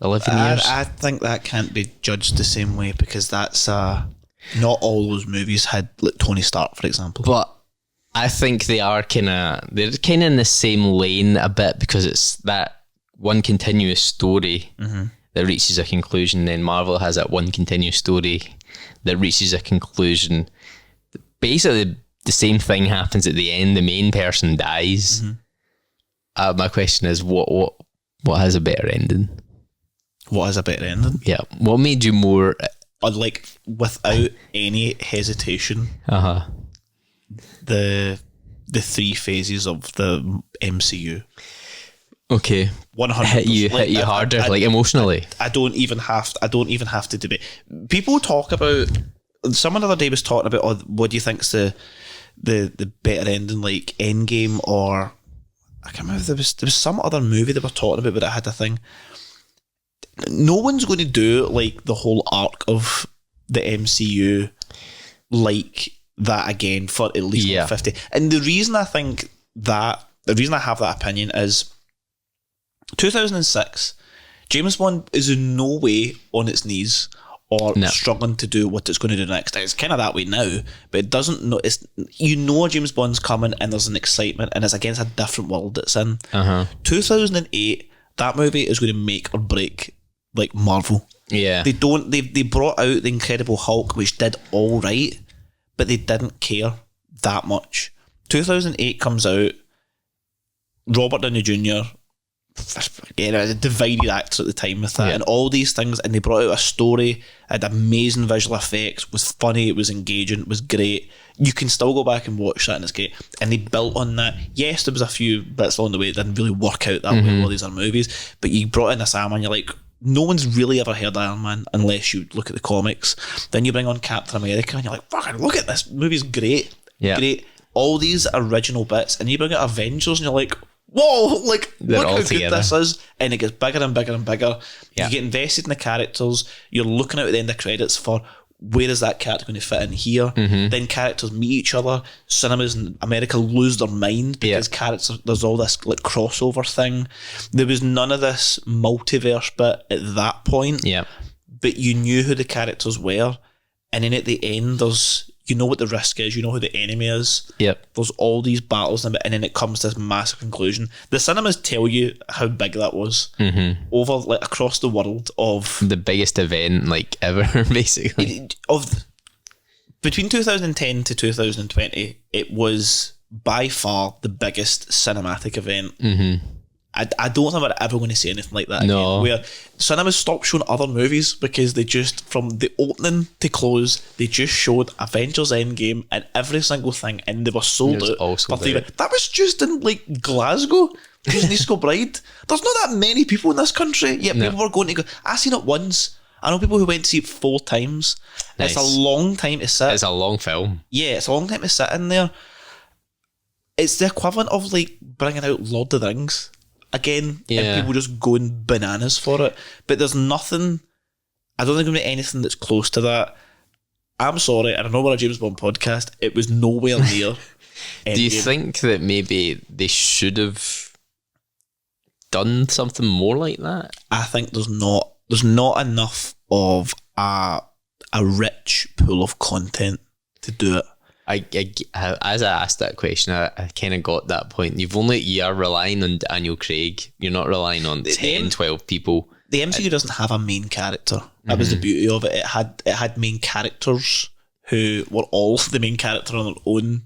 Speaker 1: 11 years?
Speaker 2: I think that can't be judged the same way because that's not all those movies had like Tony Stark, for example.
Speaker 1: But I think they're kind of in the same lane a bit because it's that one continuous story that reaches a conclusion. Then Marvel has that one continuous story that reaches a conclusion. Basically, the same thing happens at the end. The main person dies. My question is, what has a better ending?
Speaker 2: What has a better ending?
Speaker 1: Yeah. What made you more...
Speaker 2: Like, without any hesitation, the 3 phases of the MCU.
Speaker 1: Okay.
Speaker 2: 100%.
Speaker 1: Hit you harder, like emotionally.
Speaker 2: I don't even have to debate. People talk about... Someone the other day was talking about, what do you think's the better ending, like Endgame or... I can't remember, there was some other movie they were talking about, but it had a thing. No one's going to do like the whole arc of the MCU like that again for at least 50. And the reason I have that opinion is 2006, James Bond is in no way on its knees or struggling to do what it's going to do next. It's kind of that way now, but it doesn't know. It's, you know, James Bond's coming and there's an excitement, and it's against a different world it's in. 2008, that movie is going to make or break like Marvel.
Speaker 1: Yeah,
Speaker 2: they brought out the Incredible Hulk, which did all right, but they didn't care that much. 2008 comes out. Robert Downey Jr. a divided actors at the time with that, and all these things, and they brought out a story, had amazing visual effects, was funny, it was engaging, it was great. You can still go back and watch that and it's great, and they built on that. Yes, there was a few bits along the way that didn't really work out that way. All these other movies, but you brought in this Iron Man, you're like, no one's really ever heard Iron Man unless you look at the comics. Then you bring on Captain America and you're like, fucking look at this movie's great. Great, all these original bits, and you bring out Avengers and you're like, whoa, like, look how good this is. And it gets bigger and bigger and bigger. You get invested in the characters. You're looking out at the end of credits for where is that character going to fit in here. Then characters meet each other. Cinemas in America lose their mind because characters, there's all this like crossover thing. There was none of this multiverse bit at that point. But you knew who the characters were. And then at the end, you know what the risk is, you know who the enemy is. There's all these battles, and then it comes to this massive conclusion. The cinemas tell you how big that was over, like, across the world, of
Speaker 1: the biggest event like ever, basically.
Speaker 2: Between 2010 to 2020, it was by far the biggest cinematic event. I don't think we're ever going to see anything like that again, where cinemas stopped showing other movies because they just, from the opening to close, they just showed Avengers Endgame and every single thing, and they were sold out. That was just in like Glasgow, just Nisco Bride. There's not that many people in this country, yet people were going to go. I seen it once. I know people who went to see it 4 times. It's a long time to sit.
Speaker 1: It's a long film.
Speaker 2: Yeah, it's a long time to sit in there. It's the equivalent of like bringing out Lord of the Rings again, and people just going bananas for it. But there's nothing, I don't think there's going to be anything that's close to that. I'm sorry, and I know we're a James Bond podcast, it was nowhere near.
Speaker 1: Do you think that maybe they should have done something more like that? I
Speaker 2: think there's not enough of a rich pool of content to do it.
Speaker 1: As I asked that question, I kind of got that point. You are relying on Daniel Craig. You're not relying on 10, 12 people.
Speaker 2: The MCU doesn't have a main character. That was the beauty of it. It had main characters who were all the main character on their own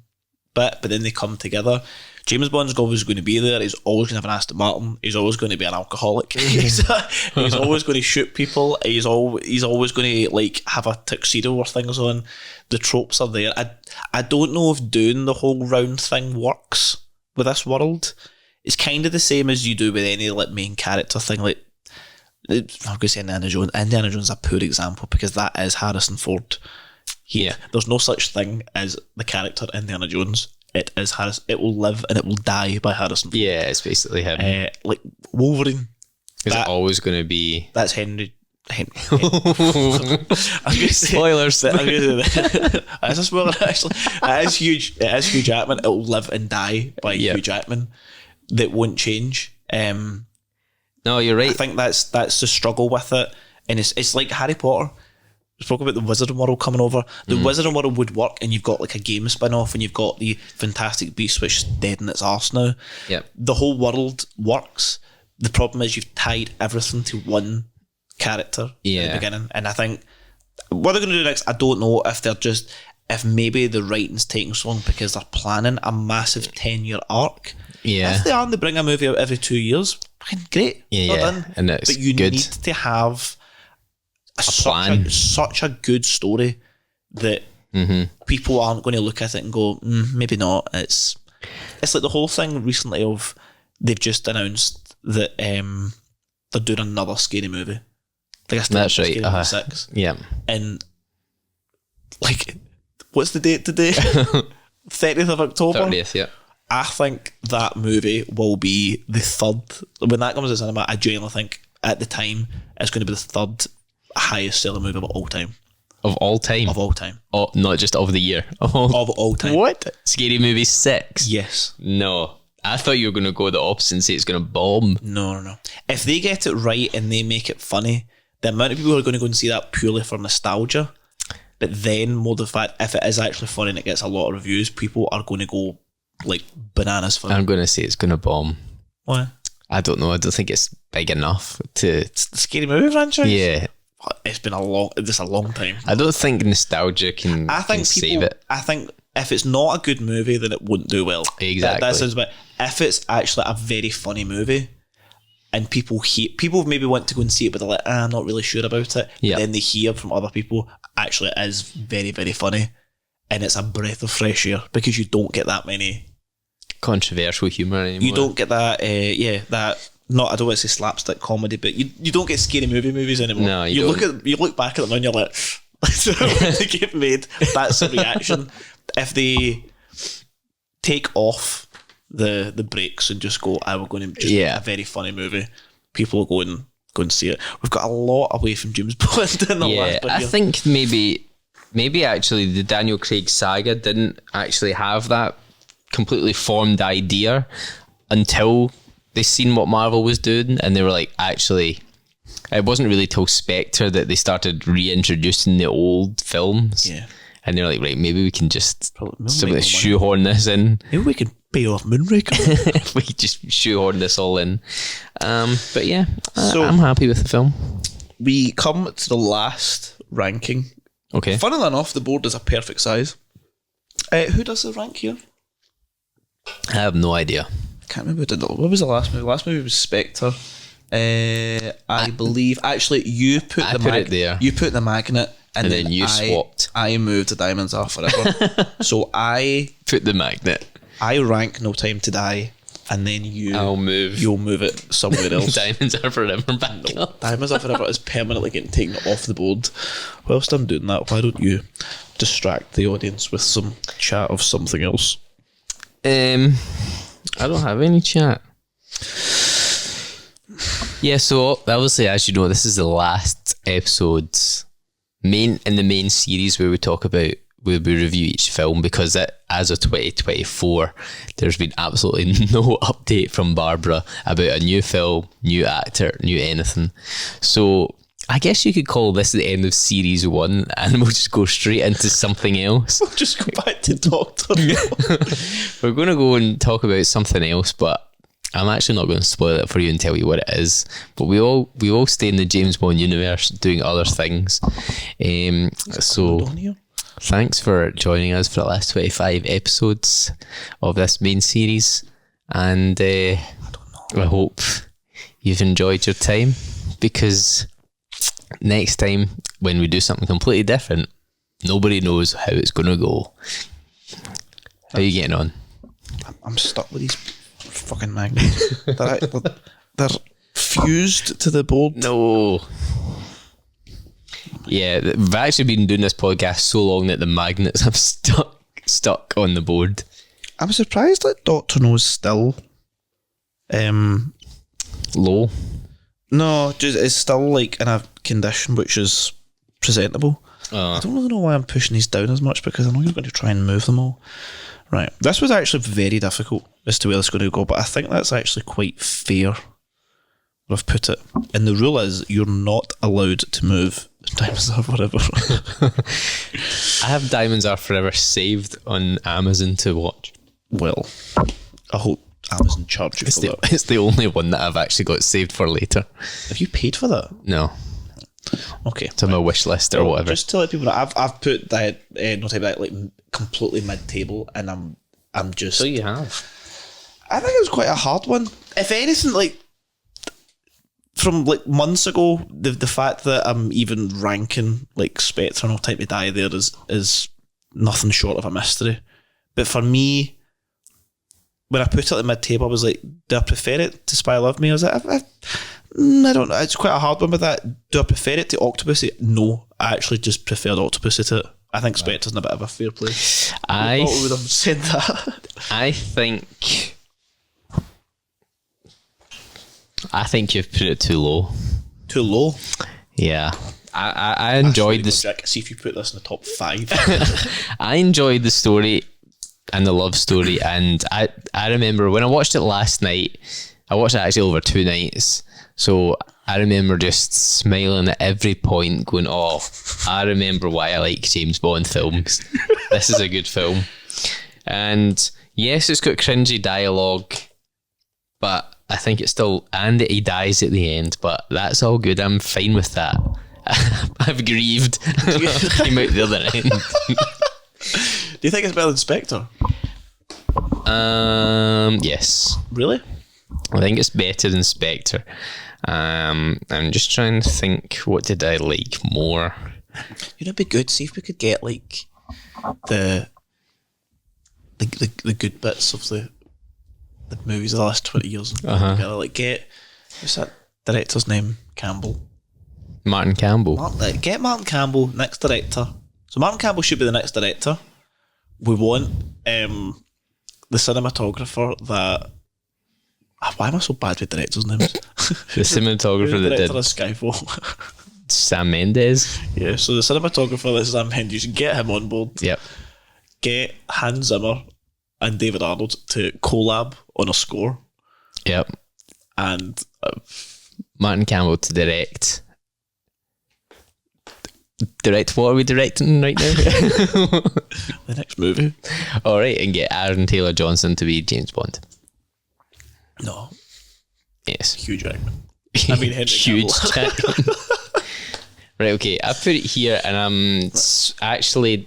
Speaker 2: bit, but then they come together. James Bond's always going to be there. He's always going to have an Aston Martin. He's always going to be an alcoholic. He's always going to shoot people. He's always going to like have a tuxedo or things on. The tropes are there. I don't know if doing the whole round thing works with this world. It's kind of the same as you do with any like main character thing. Like, I'm going to say Indiana Jones. Indiana Jones is a poor example because that is Harrison Ford. There's no such thing as the character Indiana Jones. It is Harrison. It will live and it will die by Harrison Ford.
Speaker 1: Yeah, it's basically him.
Speaker 2: Like Wolverine.
Speaker 1: Is it always going to be?
Speaker 2: That's Henry. I'm going to say,
Speaker 1: spoilers.
Speaker 2: As a spoiler, actually, it is huge. It is Hugh Jackman. It will live and die by Hugh Jackman. That won't change.
Speaker 1: No, you're right.
Speaker 2: I think that's the struggle with it, and it's like Harry Potter. We spoke about the Wizarding World coming over. The Wizarding World would work, and you've got like a game spin-off, and you've got the Fantastic Beasts, which is dead in its arse now. The whole world works. The problem is you've tied everything to one character in the beginning, and I think what they're going to do next, I don't know. If maybe the writing's taking so long because they're planning a massive 10-year arc. If they are, and they bring a movie out every 2 years, fucking great. Done.
Speaker 1: And it's
Speaker 2: but you
Speaker 1: good.
Speaker 2: Need to have such a good story that people aren't going to look at it and go, maybe not. It's like the whole thing recently of they've just announced that they're doing another scary movie. Like
Speaker 1: that's right.
Speaker 2: Scary Movie 6.
Speaker 1: Yeah.
Speaker 2: And like, what's the date today? 30th of October.
Speaker 1: 30th. Yeah.
Speaker 2: I think that movie will be the third. When that comes to cinema, I genuinely think at the time it's going to be the third highest selling movie of all time.
Speaker 1: Of all time?
Speaker 2: Of all time.
Speaker 1: Oh, not just of the year.
Speaker 2: Of all time.
Speaker 1: What? Scary Movie 6?
Speaker 2: Yes.
Speaker 1: No. I thought you were going to go the opposite and say it's going to bomb.
Speaker 2: No. If they get it right and they make it funny, the amount of people who are going to go and see that purely for nostalgia, but then more the fact if it is actually funny and it gets a lot of reviews, people are going to go like bananas for it.
Speaker 1: I'm going to say it's going to bomb.
Speaker 2: Why?
Speaker 1: I don't know. I don't think it's big enough to...
Speaker 2: It's the Scary Movie franchise?
Speaker 1: Yeah.
Speaker 2: It's been a long time.
Speaker 1: I don't think nostalgia can save it.
Speaker 2: I think if it's not a good movie, then it won't do well.
Speaker 1: Exactly.
Speaker 2: That sounds about. If it's actually a very funny movie, and people maybe want to go and see it, but they're like, I'm not really sure about it.
Speaker 1: Yeah.
Speaker 2: Then they hear from other people, actually it is very, very funny, and it's a breath of fresh air because you don't get that many
Speaker 1: controversial humour anymore.
Speaker 2: You don't get that. That. Not, I don't want to say slapstick comedy, but you don't get scary movies anymore.
Speaker 1: No, you
Speaker 2: look back at them and you're like, they get made. That's a reaction. If they take off the brakes and just go, we're going to just make a very funny movie, people will go and see it. We've got a lot away from James Bond in the last bit.
Speaker 1: I think maybe actually the Daniel Craig saga didn't actually have that completely formed idea until they seen what Marvel was doing, and they were like, actually, it wasn't really till Spectre that they started reintroducing the old films.
Speaker 2: Yeah.
Speaker 1: And they're like, right, maybe we can just shoehorn this in.
Speaker 2: Maybe we can pay off Moonraker.
Speaker 1: We just shoehorn this all in. But yeah, I'm happy with the film.
Speaker 2: We come to the last ranking.
Speaker 1: Okay.
Speaker 2: Funnily enough, the board is a perfect size. Who does the rank here?
Speaker 1: I have no idea.
Speaker 2: I can't remember what was the last movie. The last movie was Spectre. I believe actually you put it there. You put the magnet, and then you swapped. I moved to Diamonds Are Forever. So I
Speaker 1: put the magnet.
Speaker 2: I rank No Time to Die, and then you'll move it somewhere else.
Speaker 1: Diamonds Are Forever back up.
Speaker 2: Diamonds Are Forever is permanently getting taken off the board. Whilst I'm doing that, why don't you distract the audience with some chat of something else?
Speaker 1: I don't have any chat. Yeah, so obviously, as you know, this is the last episode in the main series where we talk about, where we review each film, because as of 2024, there's been absolutely no update from Barbara about a new film, new actor, new anything. So I guess you could call this the end of series 1, and we'll just go straight into something else.
Speaker 2: We'll just go back to Doctor.
Speaker 1: We're going to go and talk about something else, but I'm actually not going to spoil it for you and tell you what it is. But we all stay in the James Bond universe doing other things. So thanks for joining us for the last 25 episodes of this main series, and I hope you've enjoyed your time, because next time when we do something completely different, nobody knows how it's going to go. How are you getting on?
Speaker 2: I'm stuck with these fucking magnets. They're fused to the board.
Speaker 1: No. Yeah, we've actually been doing this podcast so long that the magnets have stuck on the board.
Speaker 2: I'm surprised that Doctor No's still
Speaker 1: low.
Speaker 2: No, just it's still like in a condition which is presentable. I don't really know why I'm pushing these down as much, because I know you're going to try and move them all. Right, this was actually very difficult as to where it's going to go, but I think that's actually quite fair where I've put it. And the rule is you're not allowed to move Diamonds Are Forever.
Speaker 1: I have Diamonds Are Forever saved on Amazon to watch.
Speaker 2: Well, I hope Amazon charge you for that.
Speaker 1: It's the only one that I've actually got saved for later.
Speaker 2: Have you paid for that?
Speaker 1: No.
Speaker 2: Okay.
Speaker 1: It's on my wish list or whatever.
Speaker 2: Just to let people know, I've put that No Time that like completely mid-table, and I'm just.
Speaker 1: So you have.
Speaker 2: I think it was quite a hard one. If anything, like from like months ago, the fact that I'm even ranking like Spectre No Time to Die there is nothing short of a mystery. But for me, when I put it at mid-table, I was like, do I prefer it to Spy Love Me? I was like, I don't know. It's quite a hard one with that. Do I prefer it to Octopussy? No, I actually just preferred Octopussy to it. I think Spectre's in a bit of a fair play. I thought we would have said that. I
Speaker 1: think you've put it too low.
Speaker 2: Too low?
Speaker 1: Yeah. I enjoyed this.
Speaker 2: See if you put this in the top 5.
Speaker 1: I enjoyed the story and the love story, and I remember when I watched it last night, I watched it actually over 2 nights, so I remember just smiling at every point, going, "Oh, I remember why I like James Bond films. This is a good film." And yes, it's got cringy dialogue, but I think it's still, and he dies at the end, but that's all good. I'm fine with that. I've grieved. Came out the other end.
Speaker 2: Do you think it's better than Spectre?
Speaker 1: Yes.
Speaker 2: Really?
Speaker 1: I think it's better than Spectre. I'm just trying to think, what did I like more?
Speaker 2: You know, it'd be good. See if we could get like the good bits of the movies of the last 20 years. Together. Like get, what's that director's name? Campbell.
Speaker 1: Martin Campbell.
Speaker 2: Get Martin Campbell, next director. So Martin Campbell should be the next director. We want the cinematographer that... Why am I so bad with directors' names?
Speaker 1: The cinematographer that did...
Speaker 2: Director of Skyfall.
Speaker 1: Sam Mendes.
Speaker 2: Yeah, so the cinematographer that's Sam Mendes, you should get him on board.
Speaker 1: Yep.
Speaker 2: Get Hans Zimmer and David Arnold to collab on a score.
Speaker 1: Yep.
Speaker 2: And...
Speaker 1: Martin Campbell to direct. What are we directing right now?
Speaker 2: The next movie.
Speaker 1: Alright, and get Aaron Taylor Johnson to be James Bond.
Speaker 2: No.
Speaker 1: Yes.
Speaker 2: Hugh Jackman. I mean Henry
Speaker 1: Huge
Speaker 2: Cavill.
Speaker 1: Jackman. Right, okay, I put it here, and I'm actually...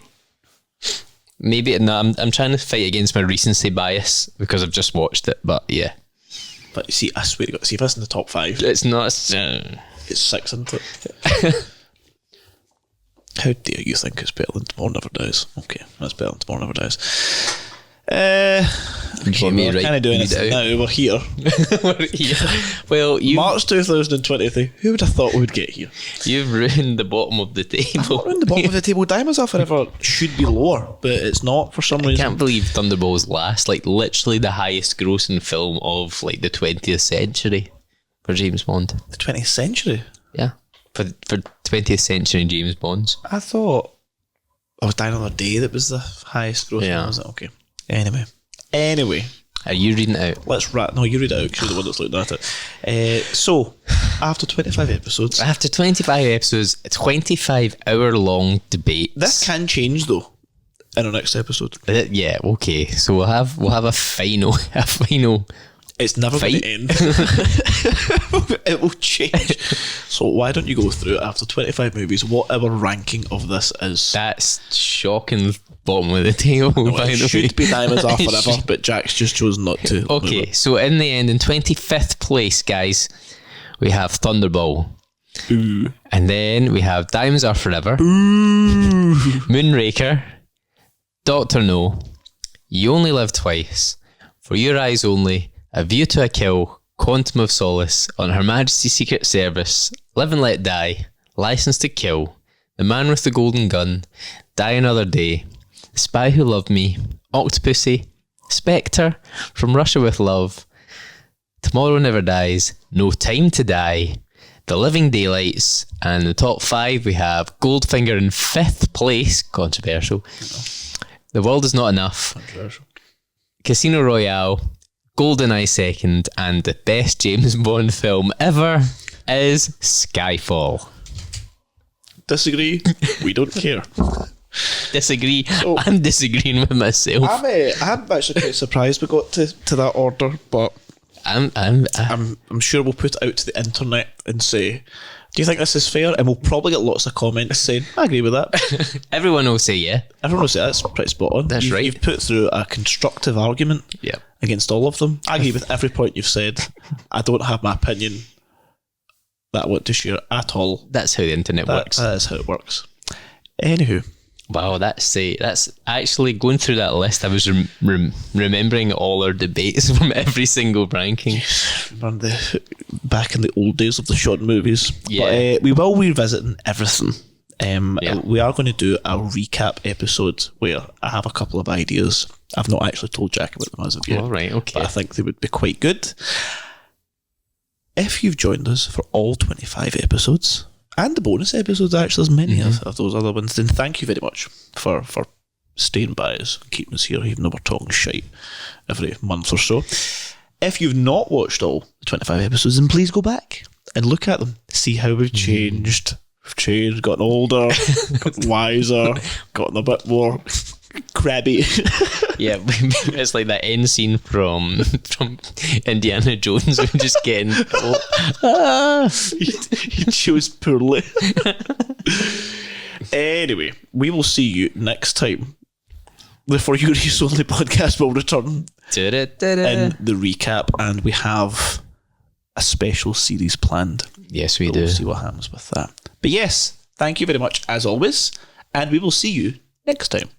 Speaker 1: Maybe, no, I'm trying to fight against my recency bias, because I've just watched it, but yeah.
Speaker 2: But you see, I swear to God, see if it's in the top 5.
Speaker 1: It's not...
Speaker 2: It's 6, isn't it? How dare you think it's better than Tomorrow Never Dies? Okay, that's better than Tomorrow Never Dies. Okay, we're kind of doing it now. We're here.
Speaker 1: We're here. Well,
Speaker 2: March 2023. Who would have thought we would get here?
Speaker 1: You've ruined the bottom of the table.
Speaker 2: Ruined the bottom of the table. Diamonds Are Forever should be lower, but it's not for some reason.
Speaker 1: I can't believe Thunderball's last. Like, literally the highest grossing film of, like, the 20th century for James Bond.
Speaker 2: The 20th century?
Speaker 1: Yeah. For 20th century James Bonds.
Speaker 2: I thought I was dying on a day that was the highest grossing.
Speaker 1: Yeah.
Speaker 2: Was it? Okay. Anyway.
Speaker 1: Are you reading it out?
Speaker 2: Let's wrap. No, you read it out because you're the one that's looking at it. So, after 25 episodes.
Speaker 1: After 25 episodes, a 25-hour-long debate.
Speaker 2: This can change, though, in our next episode.
Speaker 1: Yeah, okay. So we'll have a final.
Speaker 2: It's never going to end. It will change. So why don't you go through it after 25 movies, what our ranking of this is?
Speaker 1: That's shocking. Bottom of the table.
Speaker 2: No, it should be Diamonds Are Forever, but Jack's just chose not to.
Speaker 1: Okay, so in the end, in 25th place, guys, we have Thunderball.
Speaker 2: Ooh.
Speaker 1: And then we have Diamonds Are Forever.
Speaker 2: Ooh.
Speaker 1: Moonraker. Doctor No. You Only Live Twice. For Your Eyes Only. A View to a Kill. Quantum of Solace. On Her Majesty's Secret Service. Live and Let Die. License to Kill. The Man with the Golden Gun. Die Another Day. The Spy Who Loved Me. Octopussy. Spectre. From Russia with Love. Tomorrow Never Dies. No Time to Die. The Living Daylights. And in the top 5 we have Goldfinger in 5th place. Controversial. The World Is Not Enough.
Speaker 2: Controversial.
Speaker 1: Casino Royale. GoldenEye 2nd. And the best James Bond film ever is Skyfall.
Speaker 2: Disagree? We don't care.
Speaker 1: Disagree. I'm disagreeing with myself.
Speaker 2: I'm actually quite surprised we got to that order, but I'm sure we'll put it out to the internet and say, do you think this is fair? And we'll probably get lots of comments saying, I agree with that.
Speaker 1: Everyone will say yeah.
Speaker 2: Everyone will say that's pretty spot on.
Speaker 1: That's right.
Speaker 2: You've put through a constructive argument against all of them. I agree with every point you've said. I don't have my opinion that I want to share at all.
Speaker 1: That's how the internet works.
Speaker 2: That is how it works. Anywho.
Speaker 1: Wow, that's actually going through that list. I was remembering all our debates from every single ranking.
Speaker 2: Remember back in the old days of the short movies.
Speaker 1: Yeah.
Speaker 2: But we will be revisiting everything. We are going to do a recap episode where I have a couple of ideas. I've not actually told Jack about them as of yet.
Speaker 1: All right, okay.
Speaker 2: But I think they would be quite good. If you've joined us for all 25 episodes, and the bonus episodes, actually, there's many of those other ones, then thank you very much for staying by us and keeping us here, even though we're talking shite every month or so. If you've not watched all the 25 episodes, then please go back and look at them, see how we've changed. We've changed, gotten older, gotten wiser, gotten a bit more crabby.
Speaker 1: Yeah, it's like that end scene from Indiana Jones. We're just getting
Speaker 2: he chose poorly. Anyway, we will see you next time. The For Your Use Only podcast will return in the recap, and we have a special series planned.
Speaker 1: Yes, we do.
Speaker 2: We'll see what happens with that. But yes, thank you very much as always, and we will see you next time.